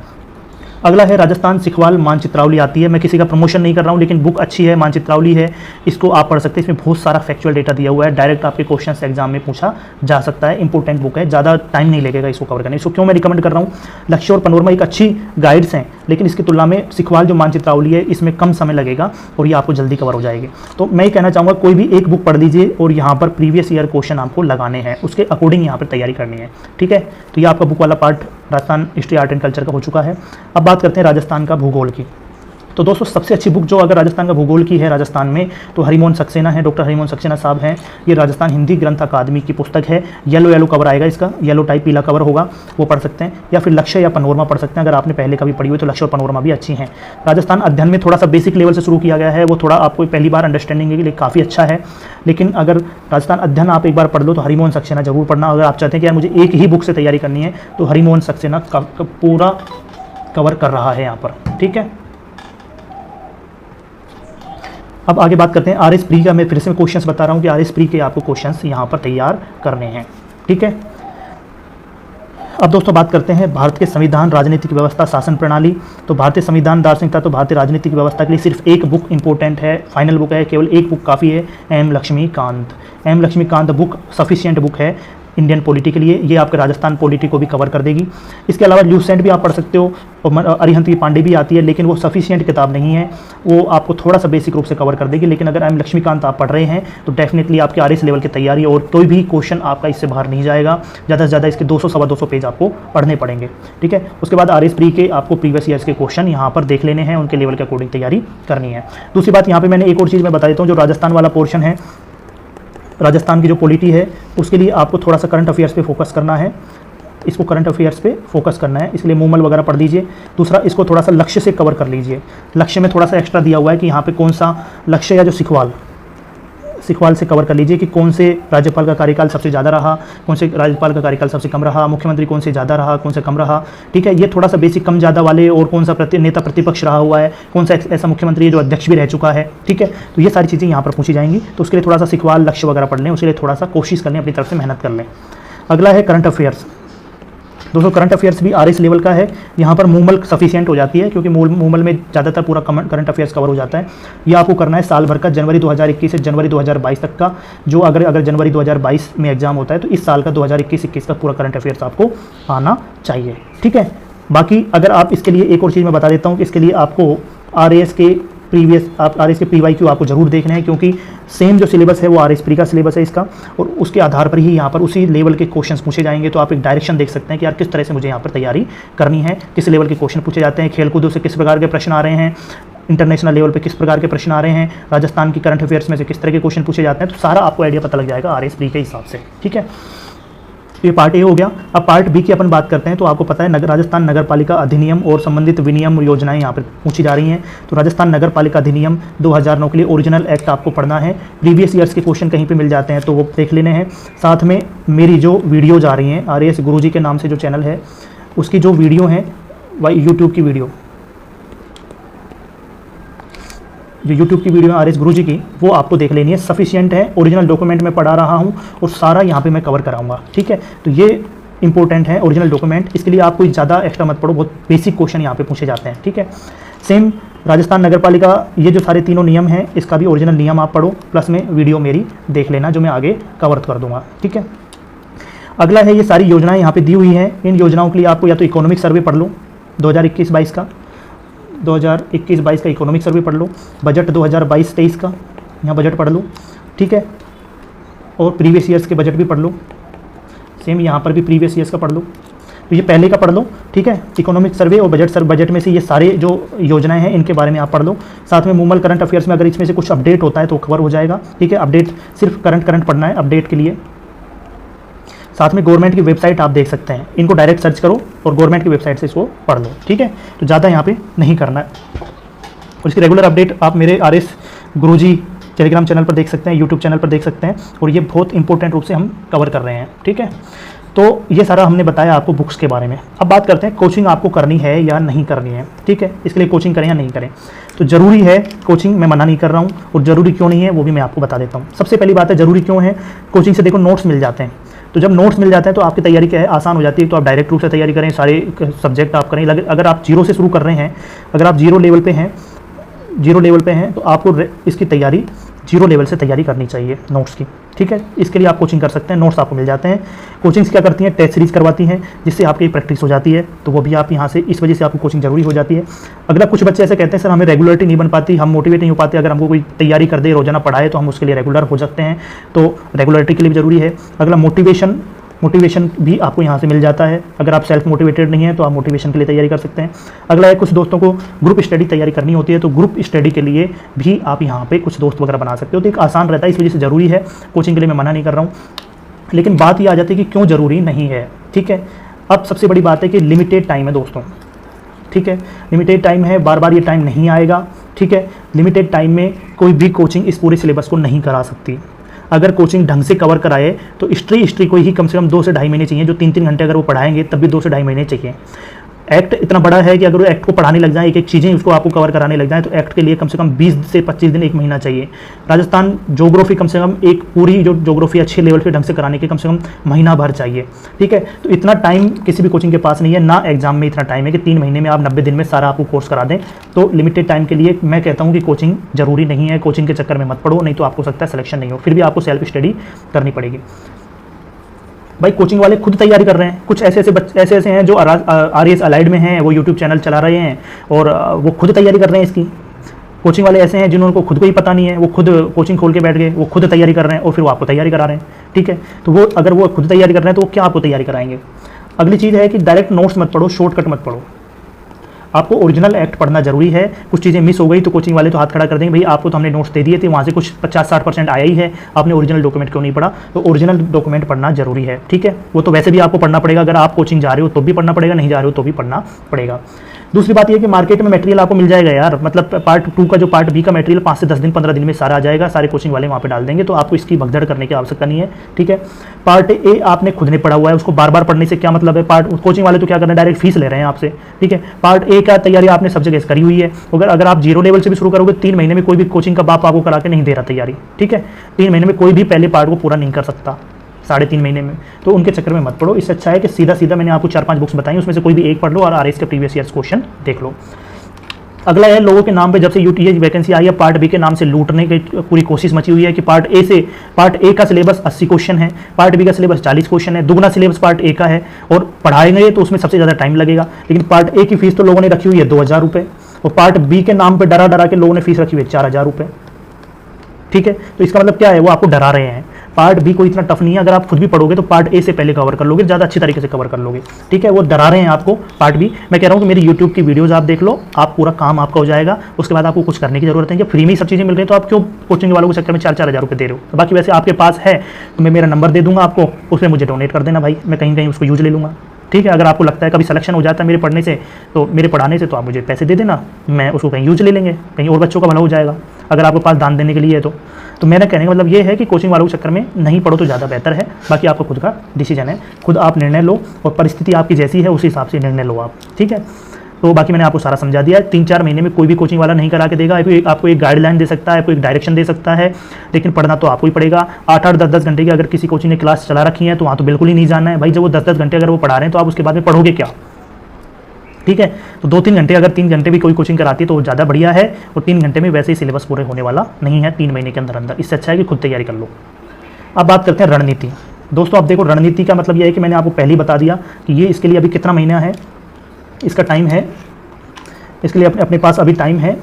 अगला है राजस्थान सिखवाल मानचित्रावली आती है। मैं किसी का प्रमोशन नहीं कर रहा हूँ, लेकिन बुक अच्छी है, मानचित्रावली है, इसको आप पढ़ सकते हैं। इसमें बहुत सारा फैक्चुअल डेटा दिया हुआ है, डायरेक्ट आपके क्वेश्चन एग्जाम में पूछा जा सकता है। इंपॉर्टेंट बुक है, ज़्यादा टाइम नहीं लगेगा इसको कवर करने। इसको क्यों मैं रिकमेंड कर रहा हूँ, लक्ष्य और पनोरमा एक अच्छी गाइड्स हैं, लेकिन इसकी तुलना में सिखवाल जो मानचित्रावली है इसमें कम समय लगेगा और ये आपको जल्दी कवर हो जाएगी। तो मैं ये कहना चाहूँगा कोई भी एक बुक पढ़ लीजिए और यहाँ पर प्रीवियस ईयर क्वेश्चन आपको लगाने हैं, उसके अकॉर्डिंग यहाँ पर तैयारी करनी है, ठीक है। तो ये आपका बुक वाला part Rajasthan history, art and culture का हो चुका है। अब बात करते हैं राजस्थान का भूगोल की। तो दोस्तों सबसे अच्छी बुक जो अगर राजस्थान का भूगोल की है राजस्थान में, तो हरिमोहन सक्सेना है, डॉक्टर हरिमोहन सक्सेना साहब हैं। ये राजस्थान हिंदी ग्रंथ अकादमी की पुस्तक है। येलो कवर आएगा इसका, येलो टाइप पीला कवर होगा, वो पढ़ सकते हैं। या फिर लक्ष्य या पनोरमा पढ़ सकते हैं, अगर आपने पहले कभी पढ़ी हुई तो लक्ष्य और पनोरमा भी अच्छी हैं। राजस्थान अध्ययन में थोड़ा सा बेसिक लेवल से शुरू किया गया है, वो थोड़ा आपको पहली बार अंडरस्टैंडिंग के लिए काफ़ी अच्छा है। लेकिन अगर राजस्थान अध्ययन आप एक बार पढ़ लो तो हरिमोहन सक्सेना जरूर पढ़ना। अगर आप चाहते हैं कि यार मुझे एक ही बुक से तैयारी करनी है, तो हरिमोहन सक्सेना का पूरा कवर कर रहा है यहाँ पर, ठीक है। अब आगे बात करते हैं RS प्री का। मैं फिर से क्वेश्चंस बता रहा हूँ कि RS प्री के आपको क्वेश्चंस यहाँ पर तैयार करने हैं, ठीक है। अब दोस्तों बात करते हैं भारत के संविधान, राजनीतिक व्यवस्था, शासन प्रणाली। तो भारतीय संविधान, दार्शनिकता, तो भारतीय राजनीतिक व्यवस्था के लिए सिर्फ एक बुक इंपॉर्टेंट है, फाइनल बुक है, केवल एक बुक काफ़ी है, M Laxmikanth book sufficient book है इंडियन पॉलिटी के लिए। ये आपके राजस्थान पॉलिटी को भी कवर कर देगी। इसके अलावा ल्यूसेंट भी आप पढ़ सकते हो और अरिहंत की पांडे भी आती है, लेकिन वो सफिशिएंट किताब नहीं है, वो आपको थोड़ा सा बेसिक रूप से कवर कर देगी। लेकिन अगर M लक्ष्मीकांत आप पढ़ रहे हैं तो डेफिनेटली आपके RS लेवल की तैयारी और कोई भी क्वेश्चन आपका इससे बाहर नहीं जाएगा। ज़्यादा से ज़्यादा इसके 200-225 पेज आपको पढ़ने पड़ेंगे, ठीक है। उसके बाद RS प्री के आपको प्रीवियस ईयर्स के क्वेश्चन यहाँ पर देख लेने हैं, उनके लेवल के अकॉर्डिंग तैयारी करनी है। दूसरी बात यहाँ पर मैंने एक और चीज़ मैं बता देता हूँ, जो राजस्थान वाला पोर्शन है राजस्थान की जो पॉलिटी है उसके लिए आपको थोड़ा सा करंट अफेयर्स पे फोकस करना है, इसको करंट अफेयर्स पे फोकस करना है, इसलिए मूमल वगैरह पढ़ लीजिए। दूसरा, इसको थोड़ा सा लक्ष्य से कवर कर लीजिए। लक्ष्य में थोड़ा सा एक्स्ट्रा दिया हुआ है कि यहाँ पे कौन सा लक्ष्य या जो सिखवाल से कवर कर लीजिए कि कौन से राज्यपाल का कार्यकाल सबसे ज़्यादा रहा, कौन से राज्यपाल का कार्यकाल सबसे कम रहा, मुख्यमंत्री कौन से ज़्यादा रहा, कौन से कम रहा। ठीक है, ये थोड़ा सा बेसिक कम ज़्यादा वाले, और कौन सा नेता प्रतिपक्ष रहा हुआ है, कौन सा ऐसा मुख्यमंत्री है जो अध्यक्ष भी रह चुका है। ठीक है, तो ये सारी चीज़ें यहाँ पर पूछी जाएंगी, तो उसके लिए थोड़ा सा सिखवाल लक्ष्य वगैरह पढ़ लें, उसके लिए थोड़ा सा कोशिश कर लें, अपनी तरफ से मेहनत कर लें। अगला है करंट अफेयर्स। दोस्तों करंट अफेयर्स भी आरएस लेवल का है, यहाँ पर मूमल सफिशिएंट हो जाती है क्योंकि मूमल में ज़्यादातर पूरा करंट अफेयर्स कवर हो जाता है। ये आपको करना है साल भर का, जनवरी 2021 से जनवरी 2022 तक का, जो अगर जनवरी 2022 में एग्जाम होता है तो इस साल का 2021-21 का पूरा करंट अफेयर्स आपको आना चाहिए। ठीक है, बाकी अगर आप इसके लिए एक और चीज़ मैं बता देता हूँ कि इसके लिए आपको आरएस के PYQ आपको जरूर देखना है, क्योंकि सेम जो सिलेबस है वो आरएस प्री का सिलेबस है इसका, और उसके आधार पर ही यहाँ पर उसी लेवल के क्वेश्चंस पूछे जाएंगे। तो आप एक डायरेक्शन देख सकते हैं कि यार किस तरह से मुझे यहाँ पर तैयारी करनी है, किस लेवल के क्वेश्चन पूछे जाते हैं, खेलकूदों से किस प्रकार के प्रश्न आ रहे हैं, इंटरनेशनल लेवल पे किस प्रकार के प्रश्न आ रहे हैं, राजस्थान की करंट अफेयर्स में से किस तरह के क्वेश्चन पूछे जाते हैं, तो सारा आपको आइडिया पता लग जाएगा आरएस प्री के हिसाब से। ठीक है, ये पार्ट ए हो गया। अब पार्ट बी की अपन बात करते हैं। तो आपको पता है राजस्थान नगर पालिका अधिनियम और संबंधित विनियम योजनाएं यहाँ पर पूछी जा रही हैं। तो राजस्थान नगर पालिका अधिनियम 2009 के लिए ओरिजिनल एक्ट आपको पढ़ना है। प्रीवियस ईयर्स के क्वेश्चन कहीं पे मिल जाते हैं तो वो देख लेने हैं। साथ में मेरी जो वीडियोज आ रही हैं, RAS गुरुजी के नाम से जो चैनल है उसकी जो वीडियो है यूट्यूब की वीडियो, जो यूट्यूब की वीडियो है RAS गुरुजी की, वो आपको देख लेनी है। सफिशिएंट है, ओरिजिनल डॉक्यूमेंट में पढ़ा रहा हूँ और सारा यहाँ पे मैं कवर कराऊंगा। ठीक है, तो ये इंपॉर्टेंट है ओरिजिनल डॉक्यूमेंट, इसके लिए आप कोई ज़्यादा एक्स्ट्रा मत पढ़ो, बहुत बेसिक क्वेश्चन यहाँ पे पूछे जाते हैं। ठीक है, सेम राजस्थान नगर पालिका, ये जो सारे तीनों नियम हैं इसका भी ओरिजिनल नियम आप पढ़ो, प्लस में वीडियो मेरी देख लेना जो मैं आगे कवर कर दूँगा। ठीक है, अगला है ये सारी योजनाएँ यहाँ पर दी हुई हैं। इन योजनाओं के लिए आपको या तो इकोनॉमिक सर्वे पढ़ लो 2021-22 का, 2021-22 का इकोनॉमिक सर्वे पढ़ लो, बजट 2022-23 का यहाँ बजट पढ़ लो। ठीक है, और प्रीवियस ईयर्स के बजट भी पढ़ लो, सेम यहाँ पर भी प्रीवियस ईयर्स का पढ़ लो। तो ये पहले का पढ़ लो। ठीक है, इकोनॉमिक सर्वे और बजट में से ये सारे जो योजनाएं हैं इनके बारे में आप पढ़ लो। साथ में मूमल करंट अफेयर्स में अगर इसमें से कुछ अपडेट होता है तो कवर हो जाएगा। ठीक है, अपडेट सिर्फ करंट पढ़ना है अपडेट के लिए। साथ में गवर्नमेंट की वेबसाइट आप देख सकते हैं, इनको डायरेक्ट सर्च करो और गवर्नमेंट की वेबसाइट से इसको पढ़ लो। ठीक है, तो ज़्यादा यहाँ पे नहीं करना है। और इसकी रेगुलर अपडेट आप मेरे RAS गुरुजी टेलीग्राम चैनल पर देख सकते हैं, यूट्यूब चैनल पर देख सकते हैं, और ये बहुत इंपॉर्टेंट रूप से हम कवर कर रहे हैं। ठीक है, तो ये सारा हमने बताया आपको बुक्स के बारे में। अब बात करते हैं कोचिंग आपको करनी है या नहीं करनी है। ठीक है, इसके लिए कोचिंग करें या नहीं करें। तो ज़रूरी है कोचिंग, मैं मना नहीं कर रहा हूँ, और ज़रूरी क्यों नहीं है वो भी मैं आपको बता देता हूँ। सबसे पहली बात है ज़रूरी क्यों है। कोचिंग से देखो नोट्स मिल जाते हैं, तो जब नोट्स मिल जाते हैं तो आपकी तैयारी क्या है, आसान हो जाती है। तो आप डायरेक्ट रूप से तैयारी करें, सारे सब्जेक्ट आप करें। अगर आप जीरो से शुरू कर रहे हैं, अगर आप जीरो लेवल पे हैं तो आपको इसकी तैयारी जीरो लेवल से तैयारी करनी चाहिए नोट्स की। ठीक है, इसके लिए आप कोचिंग कर सकते हैं, नोट्स आपको मिल जाते हैं। कोचिंग्स क्या करती हैं, टेस्ट सीरीज करवाती हैं, जिससे आपकी प्रैक्टिस हो जाती है, तो वो भी आप यहाँ से, इस वजह से आपको कोचिंग जरूरी हो जाती है। अगला, कुछ बच्चे ऐसे कहते हैं सर हमें रेगुलरिटी नहीं बन पाती, हम मोटिवेट नहीं हो पाते, अगर हमको कोई तैयारी कर दे, रोजाना पढ़ाए तो हम उसके लिए रेगुलर हो सकते हैं, तो रेगुलरिटी के लिए भी जरूरी है। अगला, मोटिवेशन भी आपको यहाँ से मिल जाता है। अगर आप सेल्फ मोटिवेटेड नहीं है तो आप मोटिवेशन के लिए तैयारी कर सकते हैं। अगला है, कुछ दोस्तों को ग्रुप स्टडी तैयारी करनी होती है, तो ग्रुप स्टडी के लिए भी आप यहाँ पे कुछ दोस्त वगैरह बना सकते हो, तो एक आसान रहता है, इस वजह से ज़रूरी है। कोचिंग के लिए मैं मना नहीं कर रहा हूँ, लेकिन बात ये आ जाती है कि क्यों ज़रूरी नहीं है। ठीक है, अब सबसे बड़ी बात है कि लिमिटेड टाइम है दोस्तों। ठीक है, लिमिटेड टाइम है, बार बार ये टाइम नहीं आएगा। ठीक है, लिमिटेड टाइम में कोई भी कोचिंग इस पूरे सिलेबस को नहीं करा सकती। अगर कोचिंग ढंग से कवर कराए तो हिस्ट्री को ही कम से कम 2 से ढाई महीने चाहिए, जो 3-3 घंटे अगर वो पढ़ाएंगे तब भी 2 से ढाई महीने चाहिए। एक्ट इतना बड़ा है कि अगर वो एक्ट को पढ़ाने लग जाए, एक एक चीज़ें उसको आपको कवर कराने लग जाए, तो एक्ट के लिए कम से कम 20 से 25 दिन, 1 महीना चाहिए। राजस्थान ज्योग्राफी कम से कम एक पूरी जो ज्योग्राफी अच्छे लेवल पे ढंग से कराने के कम से कम महीना भर चाहिए। ठीक है, तो इतना टाइम किसी भी कोचिंग के पास नहीं है, ना एग्जाम में इतना टाइम है कि 3 महीने में आप 90 दिन में सारा आपको कोर्स करा दें। तो लिमिटेड टाइम के लिए मैं कहता हूँ कि कोचिंग जरूरी नहीं है, कोचिंग के चक्कर में मत पढ़ो, नहीं तो आपको सकता है सिलेक्शन नहीं हो, फिर भी आपको सेल्फ स्टडी करनी पड़ेगी। भाई कोचिंग वाले खुद तैयारी कर रहे हैं, कुछ ऐसे हैं जो RAS अलाइड में हैं, वो यूट्यूब चैनल चला रहे हैं और वो खुद तैयारी कर रहे हैं इसकी। कोचिंग वाले ऐसे हैं जिन्होंने खुद को ही पता नहीं है, वो खुद कोचिंग खोल के बैठ गए, वो खुद तैयारी कर रहे हैं और फिर वो आपको तैयारी करा रहे हैं। ठीक है, तो वो अगर वो खुद तैयारी कर रहे हैं तो वो क्या आपको तैयारी कराएंगे। अगली चीज़ है कि डायरेक्ट नोट्स मत पढ़ो, शॉर्टकट मत पढ़ो। आपको ओरिजिनल एक्ट पढ़ना जरूरी है। कुछ चीज़ें मिस हो गई तो कोचिंग वाले तो हाथ खड़ा कर देंगे, भाई आपको तो हमने नोट्स दे दिए थे, वहाँ से कुछ 50-60% आया ही है, आपने ओरिजिनल डॉक्यूमेंट क्यों नहीं पढ़ा। तो ओरिजिनल डॉक्यूमेंट पढ़ना जरूरी है, ठीक है। वो तो वैसे भी आपको पढ़ना पड़ेगा, अगर आप कोचिंग जा रहे हो तो भी पढ़ना पड़ेगा, नहीं जा रहे हो तो भी पढ़ना पड़ेगा। दूसरी बात यह कि मार्केट में मटेरियल आपको मिल जाएगा यार, मतलब पार्ट 2 का जो पार्ट बी का मटेरियल 5 से 10 दिन 15 दिन में सारा आ जाएगा, सारे कोचिंग वाले वहाँ पे डाल देंगे, तो आपको इसकी भगदड़ करने की आवश्यकता नहीं है, ठीक है। पार्ट ए आपने खुद ने पढ़ा हुआ है, उसको बार बार पढ़ने से क्या मतलब है। पार्ट कोचिंग वाले तो क्या कर रहे हैं, डायरेक्ट फीस ले रहे हैं आपसे, ठीक है। पार्ट ए का तैयारी आपने सब जगह करी हुई है, अगर आप जीरो लेवल से भी शुरू करोगे 3 महीने में कोई भी कोचिंग का बाप आपको करा के नहीं दे रहा तैयारी, ठीक है। 3 महीने में कोई भी पहले पार्ट को पूरा नहीं कर सकता, 3.5 महीने में, तो उनके चक्कर में मत पढ़ो। इससे अच्छा है कि सीधा सीधा मैंने आपको 4-5 बुक्स बताई, उसमें से कोई भी एक पढ़ लो और आरएस के प्रीवियस ईयर्स क्वेश्चन देख लो। अगला है लोगों के नाम पे जब से यूटीए वैकेंसी आई है, पार्ट बी के नाम से लूटने की पूरी कोशिश मची हुई है कि पार्ट ए का सिलेबस 80 क्वेश्चन है, पार्ट बी का सिलेबस 40 क्वेश्चन है, दुगना सिलेबस पार्ट ए का है, और पढ़ाएंगे तो उसमें सबसे ज़्यादा टाइम लगेगा। लेकिन पार्ट ए की फीस तो लोगों ने रखी हुई है 2000 रुपये, और पार्ट बी के नाम पर डरा डरा के लोगों ने फीस रखी हुई है 4000 रुपये, ठीक है। तो इसका मतलब क्या है, वो आपको डरा रहे हैं। पार्ट बी को इतना टफ नहीं है, अगर आप खुद भी पढ़ोगे तो पार्ट ए से पहले कवर कर लोगे, ज़्यादा अच्छी तरीके से कवर कर लोगे, ठीक है। वो डरा रहे हैं आपको पार्ट बी। मैं कह रहा हूँ कि मेरी यूट्यूब की वीडियोस आप देख लो, आप पूरा काम आपका हो जाएगा, उसके बाद आपको कुछ करने की जरूरत है। जब फ्री में सब चीज़ें मिल रही है तो आप क्यों कोचिंग वालों के चक्कर में 4-4 हज़ार रुपये दे रहे हो। तो बाकी वैसे आपके पास है तो मैं मेरा नंबर दे दूंगा आपको, उसमें मुझे डोनेट कर देना भाई, मैं कहीं कहीं उसको यूज ले लूँगा, ठीक है। अगर आपको लगता है कभी सिलेक्शन हो जाता है मेरे पढ़ने से, तो मेरे पढ़ाने से, तो आप मुझे पैसे दे देना, मैं उसको कहीं यूज ले लेंगे, कहीं और बच्चों का भला हो जाएगा, अगर आपके पास दान देने के लिए है तो मेरा कहने का मतलब ये है कि कोचिंग वालों के चक्कर में नहीं पढ़ो तो ज़्यादा बेहतर है। बाकी आपका खुद का डिसीजन है, खुद आप निर्णय लो, और परिस्थिति आपकी जैसी है उस हिसाब से निर्णय लो आप, ठीक है। तो बाकी मैंने आपको सारा समझा दिया है। 3-4 महीने में कोई भी कोचिंग वाला नहीं करा के देगा, आपको एक गाइडलाइन दे सकता है, आपको एक डायरेक्शन दे सकता है, लेकिन पढ़ना तो आपको ही पड़ेगा। 8-8, 10-10 घंटे की अगर किसी कोचिंग ने क्लास चला रखी है तो वहाँ तो बिल्कुल ही नहीं जाना है भाई। जब वो 10-10 घंटे अगर वो पढ़ा रहे हैं तो आप उसके बाद में पढ़ोगे क्या, ठीक है। तो 2-3 घंटे, अगर 3 घंटे भी कोई कोचिंग कराती है तो ज़्यादा बढ़िया है, और 3 घंटे में वैसे ही सिलेबस पूरे होने वाला नहीं है 3 महीने के अंदर अंदर। इससे अच्छा है कि खुद तैयारी कर लो। अब बात करते हैं रणनीति। दोस्तों अब देखो, रणनीति का मतलब यह है कि मैंने आपको पहले ही बता दिया कि ये इसके लिए अभी कितना महीना है, इसका टाइम है, इसके लिए अपने पास अभी टाइम है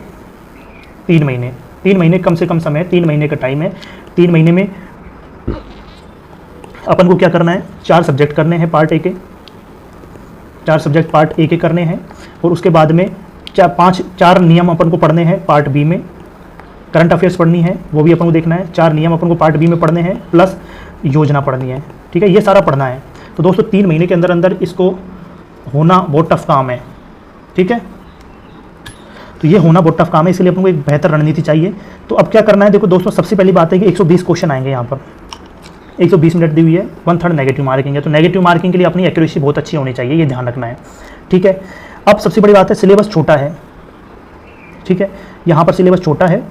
3 महीने। 3 महीने कम से कम समय, 3 महीने का टाइम है। 3 महीने में अपन को क्या करना है, 4 सब्जेक्ट करने हैं पार्ट ए के, 4 सब्जेक्ट पार्ट ए के करने हैं, और उसके बाद में 4 नियम अपन को पढ़ने हैं पार्ट बी में। करंट अफेयर्स पढ़नी है, वो भी अपन को देखना है। 4 नियम अपन को पार्ट बी में पढ़ने हैं, प्लस योजना पढ़नी है, ठीक है। ये सारा पढ़ना है। तो दोस्तों 3 महीने के अंदर अंदर इसको होना बहुत टफ काम है, ठीक है। तो ये होना बहुत टफ काम है, इसलिए अपन को एक बेहतर रणनीति चाहिए। तो अब क्या करना है, देखो दोस्तों, सबसे पहली बात है कि 120 क्वेश्चन आएंगे यहाँ पर, 120 मिनट दी हुई है, 1/3 नेगेटिव मार्किंग है। तो नेगेटिव मार्किंग के लिए अपनी एक्यूरेसी बहुत अच्छी होनी चाहिए, ये ध्यान रखना है, ठीक है। अब सबसे बड़ी बात है, सिलेबस छोटा है, ठीक है। यहाँ पर सिलेबस छोटा है,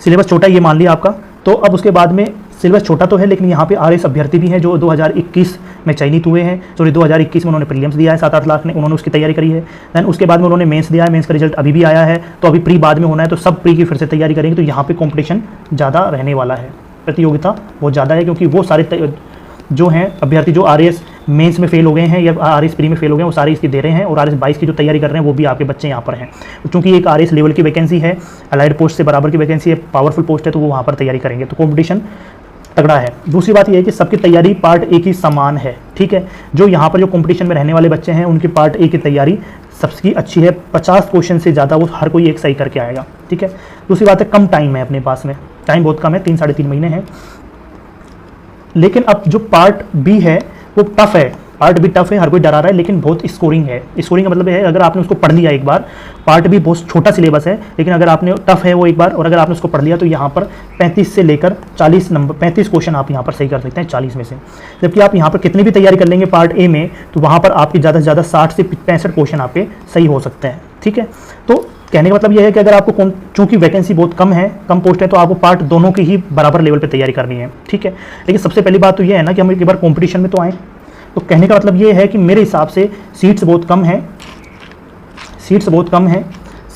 सिलेबस छोटा ये मान लिया आपका। तो अब उसके बाद में सिलेबस छोटा तो है, लेकिन यहाँ पे आरएस अभ्यर्थी भी हैं जो 2021 में चयनित हुए हैं। सॉरी, 2021 में उन्होंने प्रीलिम्स दिया है, 7-8 लाख ने, उन्होंने उसकी तैयारी करी है। दैन उसके बाद में उन्होंने मेंस दिया है, मेंस का रिजल्ट अभी भी आया है, तो अभी प्री बाद में होना है, तो सब प्री की फिर से तैयारी करेंगे। तो यहाँ पे कॉम्पिटिशन ज़्यादा रहने वाला है, प्रतियोगिता बहुत ज़्यादा है, क्योंकि वो सारे जो हैं अभ्यर्थी जो आरएस मेंस में फेल हो गए हैं या आरएस प्री में फेल हो गए हैं, वो सारे इसकी दे रहे हैं, और आरएस 22 की जो तैयारी कर रहे हैं वो भी आपके बच्चे यहाँ पर हैं। क्योंकि एक आरएस लेवल की वैकेंसी है, अलाइड पोस्ट से बराबर की वैकेंसी है, पावरफुल पोस्ट है, तो वो वहाँ पर तैयारी करेंगे, तो कॉम्पिटिशन तगड़ा है। दूसरी बात यह है कि सबकी तैयारी पार्ट ए की समान है, ठीक है। जो यहाँ पर जो कंपटीशन में रहने वाले बच्चे हैं उनकी पार्ट ए की तैयारी सबकी अच्छी है, 50 क्वेश्चन से ज़्यादा वो हर कोई एक सही करके आएगा, ठीक है। दूसरी बात है, कम टाइम है अपने पास में, टाइम बहुत कम है, 3-3.5 महीने हैं। लेकिन अब जो पार्ट बी है वो टफ है, पार्ट बी टफ है, हर कोई डरा रहा है, लेकिन बहुत स्कोरिंग है। स्कोरिंग का मतलब है अगर आपने उसको पढ़ लिया एक बार, पार्ट बी बहुत छोटा सिलेबस है, लेकिन अगर आपने टफ है वो एक बार, और अगर आपने उसको पढ़ लिया तो यहाँ पर 35 से लेकर 40 नंबर, 35 क्वेश्चन आप यहाँ पर सही कर सकते हैं 40 में से। जबकि आप यहाँ पर कितनी भी तैयारी कर लेंगे पार्ट ए में, तो वहाँ पर आपकी ज़्यादा से ज़्यादा 60 से 65 क्वेश्चन आपके सही हो सकते हैं, ठीक है। तो कहने का मतलब यह है कि अगर आपको चूंकि वैकेंसी बहुत कम है, कम पोस्ट है, तो आपको पार्ट दोनों की ही बराबर लेवल पे तैयारी करनी है, ठीक है। लेकिन सबसे पहली बात तो यह है ना कि हम एक बार कंपटीशन में तो आए। तो कहने का मतलब ये है कि मेरे हिसाब से सीट्स बहुत कम हैं, सीट्स बहुत कम हैं,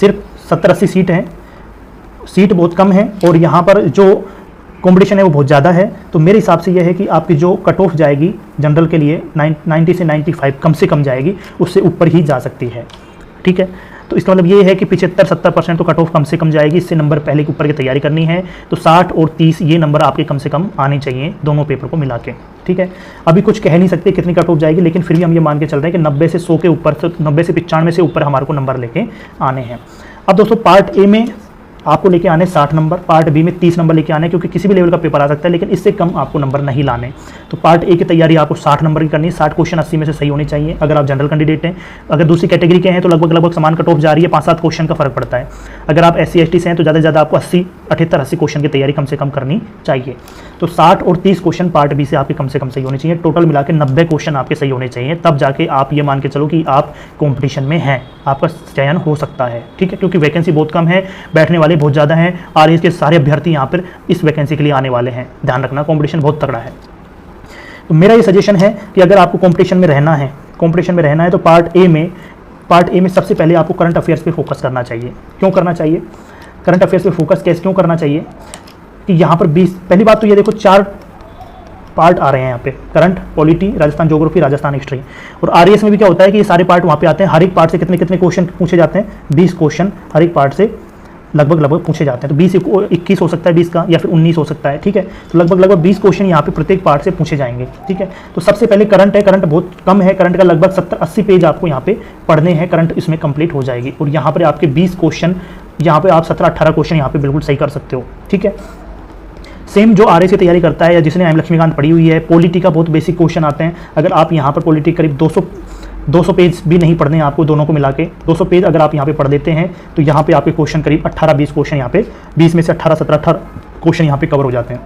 सिर्फ 70-80 सीट हैं, सीट बहुत कम है, और यहाँ पर जो कंपटीशन है वो बहुत ज़्यादा है। तो मेरे हिसाब से यह है कि आपकी जो कट ऑफ जाएगी जनरल के लिए 90 से 95 कम से कम जाएगी, उससे ऊपर ही जा सकती है, ठीक है। तो इसका मतलब ये है कि 75-70% तो कट ऑफ कम से कम जाएगी, इससे नंबर पहले के ऊपर की तैयारी करनी है। तो 60 और 30 ये नंबर आपके कम से कम आने चाहिए दोनों पेपर को मिला के, ठीक है। अभी कुछ कह नहीं सकते कितनी कट ऑफ जाएगी, लेकिन फिर भी हम ये मान के चल रहे हैं कि 90 से 100 के ऊपर, 90 से 95 से ऊपर हमारे को नंबर लेके आने हैं। अब दोस्तों पार्ट ए में आपको लेके आने 60 नंबर, पार्ट बी में 30 नंबर लेके आने, क्योंकि किसी भी लेवल का पेपर आ सकता है, लेकिन इससे कम आपको नंबर नहीं लाने। तो पार्ट ए की तैयारी आपको 60 नंबर की करनी है, 60 क्वेश्चन 80 में से सही होने चाहिए। अगर आप जनरल कैंडिडेट हैं, अगर दूसरी कैटेगरी के हैं तो लगभग समान कट ऑफ जा रही है, 5-7 क्वेश्चन का फर्क पड़ता है। अगर आप SC ST से हैं तो ज़्यादा से ज़्यादा आपको 78-80 क्वेश्चन की तैयारी कम से कम करनी चाहिए। तो 60 और 30 क्वेश्चन पार्ट बी से आपके कम से कम सही होने चाहिए, टोटल मिला के 90 क्वेश्चन आपके सही होने चाहिए, तब जाके आप ये मान के चलो कि आप कॉम्पिटिशन में हैं, आपका चयन हो सकता है, ठीक है। क्योंकि वैकेंसी बहुत कम है, बैठने वाले बहुत ज़्यादा हैं, RAS के सारे अभ्यर्थी यहाँ पर इस वैकेंसी के लिए आने वाले हैं। ध्यान रखना, कंपटीशन बहुत तगड़ा है। तो मेरा ये सजेशन है कि अगर आपको कंपटीशन में रहना है तो पार्ट ए में सबसे पहले आपको करंट अफेयर्स पे फोकस करना चाहिए। क्यों करना चाहिए करंट अफेयर्स पे फोकस, कैसे क्यों करना चाहिए कि यहाँ पर 20, पहली बात तो ये देखो 4 पार्ट आ रहे हैं यहाँ पे, current, polity, Rajasthan geography, Rajasthan history. और RAS में भी क्या होता है कि ये सारे पार्ट वहाँ पे आते हैं, हर एक पार्ट से कितने कितने क्वेश्चन पूछे जाते हैं, 20 क्वेश्चन हर एक पार्ट से लगभग पूछे जाते हैं। तो 20-21 हो सकता है 20 का, या फिर 19 हो सकता है, ठीक है। तो लगभग 20 क्वेश्चन यहाँ पे प्रत्येक पार्ट से पूछे जाएंगे, ठीक है। तो सबसे पहले करंट है, करंट बहुत कम है, करंट का लगभग 70-80 पेज आपको यहाँ पे पढ़ने हैं, करंट इसमें कंप्लीट हो जाएगी। और यहाँ पर आपके 20 क्वेश्चन, यहाँ पे आप 17-18 क्वेश्चन यहाँ पे बिल्कुल सही कर सकते हो, ठीक है। सेम जो RAS की तैयारी करता है या जिसने M लक्ष्मीकांत पढ़ी हुई है, पॉलिटी का बहुत बेसिक क्वेश्चन आते हैं। अगर आप यहाँ पर पॉलिटी करीब 200 पेज भी नहीं पढ़ने हैं आपको, दोनों को मिला के 200 पेज अगर आप यहाँ पे पढ़ देते हैं तो यहाँ पे आपके क्वेश्चन करीब 18-20 क्वेश्चन यहाँ पे, 20 में से 18-17 क्वेश्चन यहाँ पे कवर हो जाते हैं।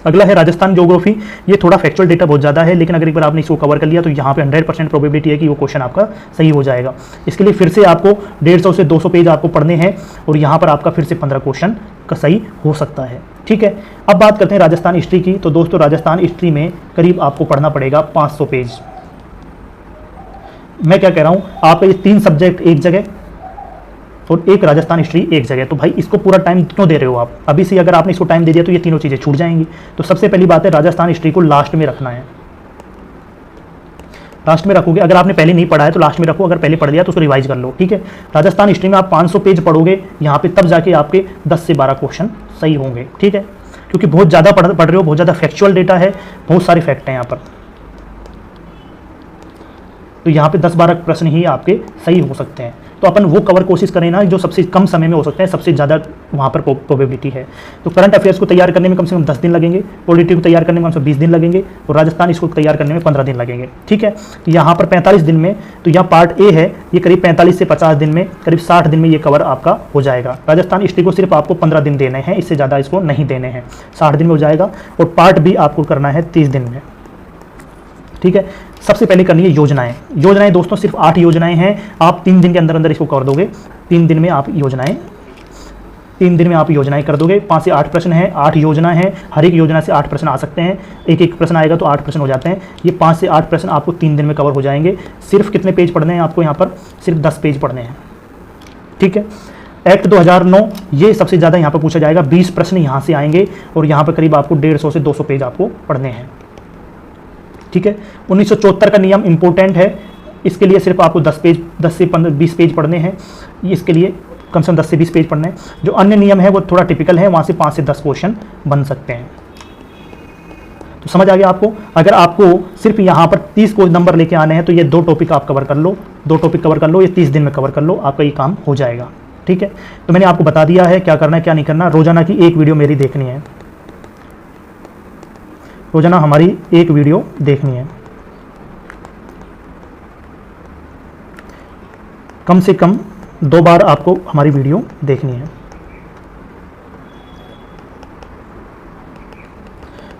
अगला है राजस्थान ज्योग्राफी। ये थोड़ा फैक्चुअल डेटा बहुत ज़्यादा है, लेकिन अगर एक बार आपने इसको कवर कर लिया तो यहाँ पे 100% प्रोबेबिलिटी है कि वो क्वेश्चन आपका सही हो जाएगा। इसके लिए फिर से आपको 150 से 200 पेज आपको पढ़ने हैं, और यहाँ पर आपका फिर से 15 क्वेश्चन का सही हो सकता है, ठीक है। अब बात करते हैं राजस्थान हिस्ट्री की। तो दोस्तों राजस्थान हिस्ट्री में करीब आपको पढ़ना पड़ेगा 500 पेज। मैं क्या कह रहा हूँ, आपका ये 3 सब्जेक्ट एक जगह और एक राजस्थान हिस्ट्री एक जगह, तो भाई इसको पूरा टाइम क्यों दे रहे हो आप? अभी से अगर आपने इसको टाइम दे दिया तो ये तीनों चीज़ें छूट जाएंगी। तो सबसे पहली बात है, राजस्थान हिस्ट्री को लास्ट में रखना है, लास्ट में रखोगे। अगर आपने पहले नहीं पढ़ा है तो लास्ट में रखो, अगर पहले पढ़ लिया तो उसको रिवाइज कर लो, ठीक है। राजस्थान हिस्ट्री में आप 500 पेज पढ़ोगे यहाँ पे, तब जाके आपके 10 से 12 क्वेश्चन सही होंगे, ठीक है। क्योंकि बहुत ज़्यादा पढ़ रहे हो, बहुत ज़्यादा फैक्चुअल डेटा है, बहुत सारे फैक्ट हैं यहाँ पर। तो यहाँ पे 10-12 प्रश्न ही आपके सही हो सकते हैं। तो अपन वो कवर कोशिश करें ना जो सबसे कम समय में हो सकते हैं, सबसे ज़्यादा वहाँ पर प्रोबेबिलिटी है। तो करंट अफेयर्स को तैयार करने में कम से कम 10 दिन लगेंगे, पॉलिटी को तैयार करने में कम से कम 20 दिन लगेंगे, और राजस्थान इसको तैयार करने में 15 दिन लगेंगे, ठीक है। तो यहाँ पर 45 दिन में, तो यहाँ पार्ट ए है, ये करीब 45 से 50 दिन में, करीब 60 दिन में ये कवर आपका हो जाएगा। राजस्थान हिस्ट्री को सिर्फ आपको 15 दिन देने हैं, इससे ज़्यादा इसको नहीं देने हैं, 60 दिन में हो जाएगा। और पार्ट बी आपको करना है 30 दिन में, ठीक है। सबसे पहले करनी है योजनाएं दोस्तों, सिर्फ 8 योजनाएं हैं, आप 3 दिन के अंदर अंदर इसको कर दोगे। 3 दिन में आप योजनाएं कर दोगे। 5 से 8 प्रश्न हैं, 8 योजना है, हर एक योजना से 8 प्रश्न आ सकते हैं, एक प्रश्न आएगा तो 8 प्रश्न हो जाते हैं। ये 5 से 8 प्रश्न आपको 3 दिन में कवर हो जाएंगे। सिर्फ कितने पेज पढ़ने हैं आपको यहाँ पर? सिर्फ 10 पेज पढ़ने हैं, ठीक है। एक्ट 2009 ये सबसे ज़्यादा यहाँ पर पूछा जाएगा, 20 प्रश्न यहाँ से आएंगे, और यहाँ पर करीब आपको 150 से 200 पेज आपको पढ़ने हैं, ठीक है। 1974 का नियम इंपॉर्टेंट है, इसके लिए सिर्फ आपको 10 से 20 पेज पढ़ने हैं, इसके लिए कम से कम 10 से 20 पेज पढ़ने हैं। जो अन्य नियम है वो थोड़ा टिपिकल है, वहाँ से 5 से 10 क्वेश्चन बन सकते हैं। तो समझ आ गया आपको। अगर आपको सिर्फ यहाँ पर 30 को नंबर लेके आने हैं तो ये 2 टॉपिक आप कवर कर लो, 2 टॉपिक कवर कर लो, ये 30 दिन में कवर कर लो, आपका ये काम हो जाएगा, ठीक है। तो मैंने आपको बता दिया है क्या करना है क्या नहीं करना। रोजाना की एक वीडियो मेरी देखनी है, रोजाना हमारी एक वीडियो देखनी है, कम से कम 2 बार आपको हमारी वीडियो देखनी है।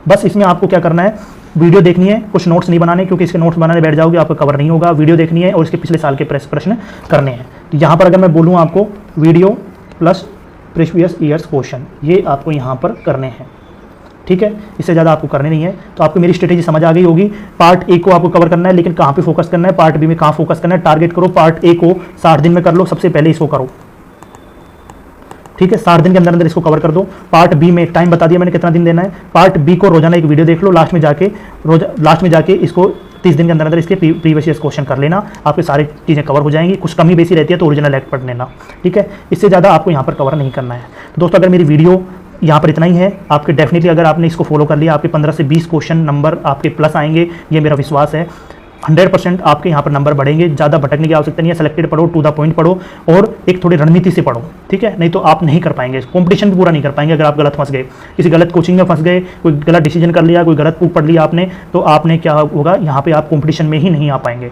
बस इसमें आपको क्या करना है, वीडियो देखनी है, कुछ नोट्स नहीं बनाने, क्योंकि इसके नोट्स बनाने बैठ जाओगे आपका कवर नहीं होगा। वीडियो देखनी है और इसके पिछले साल के प्रश्न करने हैं। तो यहाँ पर अगर मैं बोलूँ आपको video plus previous years question, ये आपको यहाँ पर करने हैं, ठीक है। इससे ज़्यादा आपको करने नहीं है। तो आपको मेरी स्ट्रेटेजी समझ आ गई होगी। पार्ट ए को आपको कवर करना है, लेकिन कहाँ पे फोकस करना है, पार्ट बी में कहाँ फोकस करना है। टारगेट करो, पार्ट ए को 60 दिन में कर लो, सबसे पहले इसको करो, ठीक है। 60 दिन के अंदर अंदर इसको कवर कर दो। पार्ट बी में टाइम बता दिया मैंने कितना दिन देना है। पार्ट बी को रोजाना एक वीडियो देख लो, लास्ट में जाके इसको 30 दिन के अंदर अंदर इसके प्रीवियस ईयर क्वेश्चन कर लेना, आपके सारी चीज़ें कवर हो जाएंगी। कुछ कमी बेसी रहती है तो ओरिजिनल एक्ट पढ़ लेना, ठीक है। इससे ज़्यादा आपको यहाँ पर कवर नहीं करना है। तो दोस्तों अगर मेरी वीडियो यहाँ पर इतना ही है, आपके डेफिनेटली अगर आपने इसको फॉलो कर लिया, आपके 15 से 20 क्वेश्चन नंबर आपके प्लस आएंगे, ये मेरा विश्वास है। 100% आपके यहाँ पर नंबर बढ़ेंगे। ज़्यादा भटकने की आवश्यकता नहीं है, सेलेक्टेड पढ़ो, टू द पॉइंट पढ़ो और एक थोड़ी रणनीति से पढ़ो, ठीक है। नहीं तो आप नहीं कर पाएंगे, कंपटीशन भी पूरा नहीं कर पाएंगे अगर आप गलत फंस गए, किसी गलत कोचिंग में फंस गए, कोई गलत डिसीजन कर लिया, कोई गलत बुक पढ़ लिया आपने, तो आपने क्या होगा, यहाँ पे आप कंपटीशन में ही नहीं आ पाएंगे।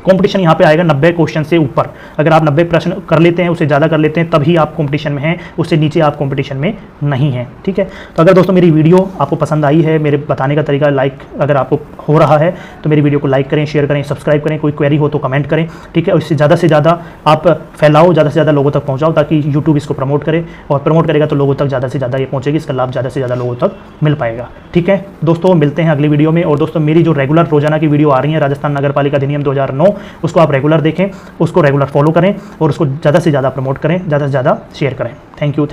कंपटीशन यहाँ पे आएगा 90 क्वेश्चन से ऊपर। अगर आप 90 प्रश्न कर लेते हैं, उससे ज़्यादा कर लेते हैं, तभी आप कंपटीशन में हैं, उससे नीचे आप कंपटीशन में नहीं हैं, ठीक है। तो अगर दोस्तों मेरी वीडियो आपको पसंद आई है, मेरे बताने का तरीका लाइक अगर आपको हो रहा है तो मेरी वीडियो को लाइक करें, शेयर करें, सब्सक्राइब करें, कोई क्वेरी हो तो कमेंट करें, ठीक है। और इससे ज़्यादा आप फैलाओ, ज़्यादा से ज़्यादा लोगों तक पहुँचाओ, ताकि यूट्यूब इसको प्रमोट करे, और प्रमोट करेगा तो लोगों तक ज़्यादा से ज़्यादा ये पहुँचेगी, इसका लाभ ज़्यादा से ज़्यादा लोगों तक मिल पाएगा, ठीक है। दोस्तों मिलते हैं अगली वीडियो में। और दोस्तों मेरी जो रेगुलर रोजाना की वीडियो आ रही है राजस्थान नगर पालिका अधिनियम 2009, उसको आप रेगुलर देखें, उसको रेगुलर फॉलो करें और उसको ज़्यादा से ज़्यादा प्रमोट करें, ज़्यादा से ज़्यादा शेयर करें। Thank you.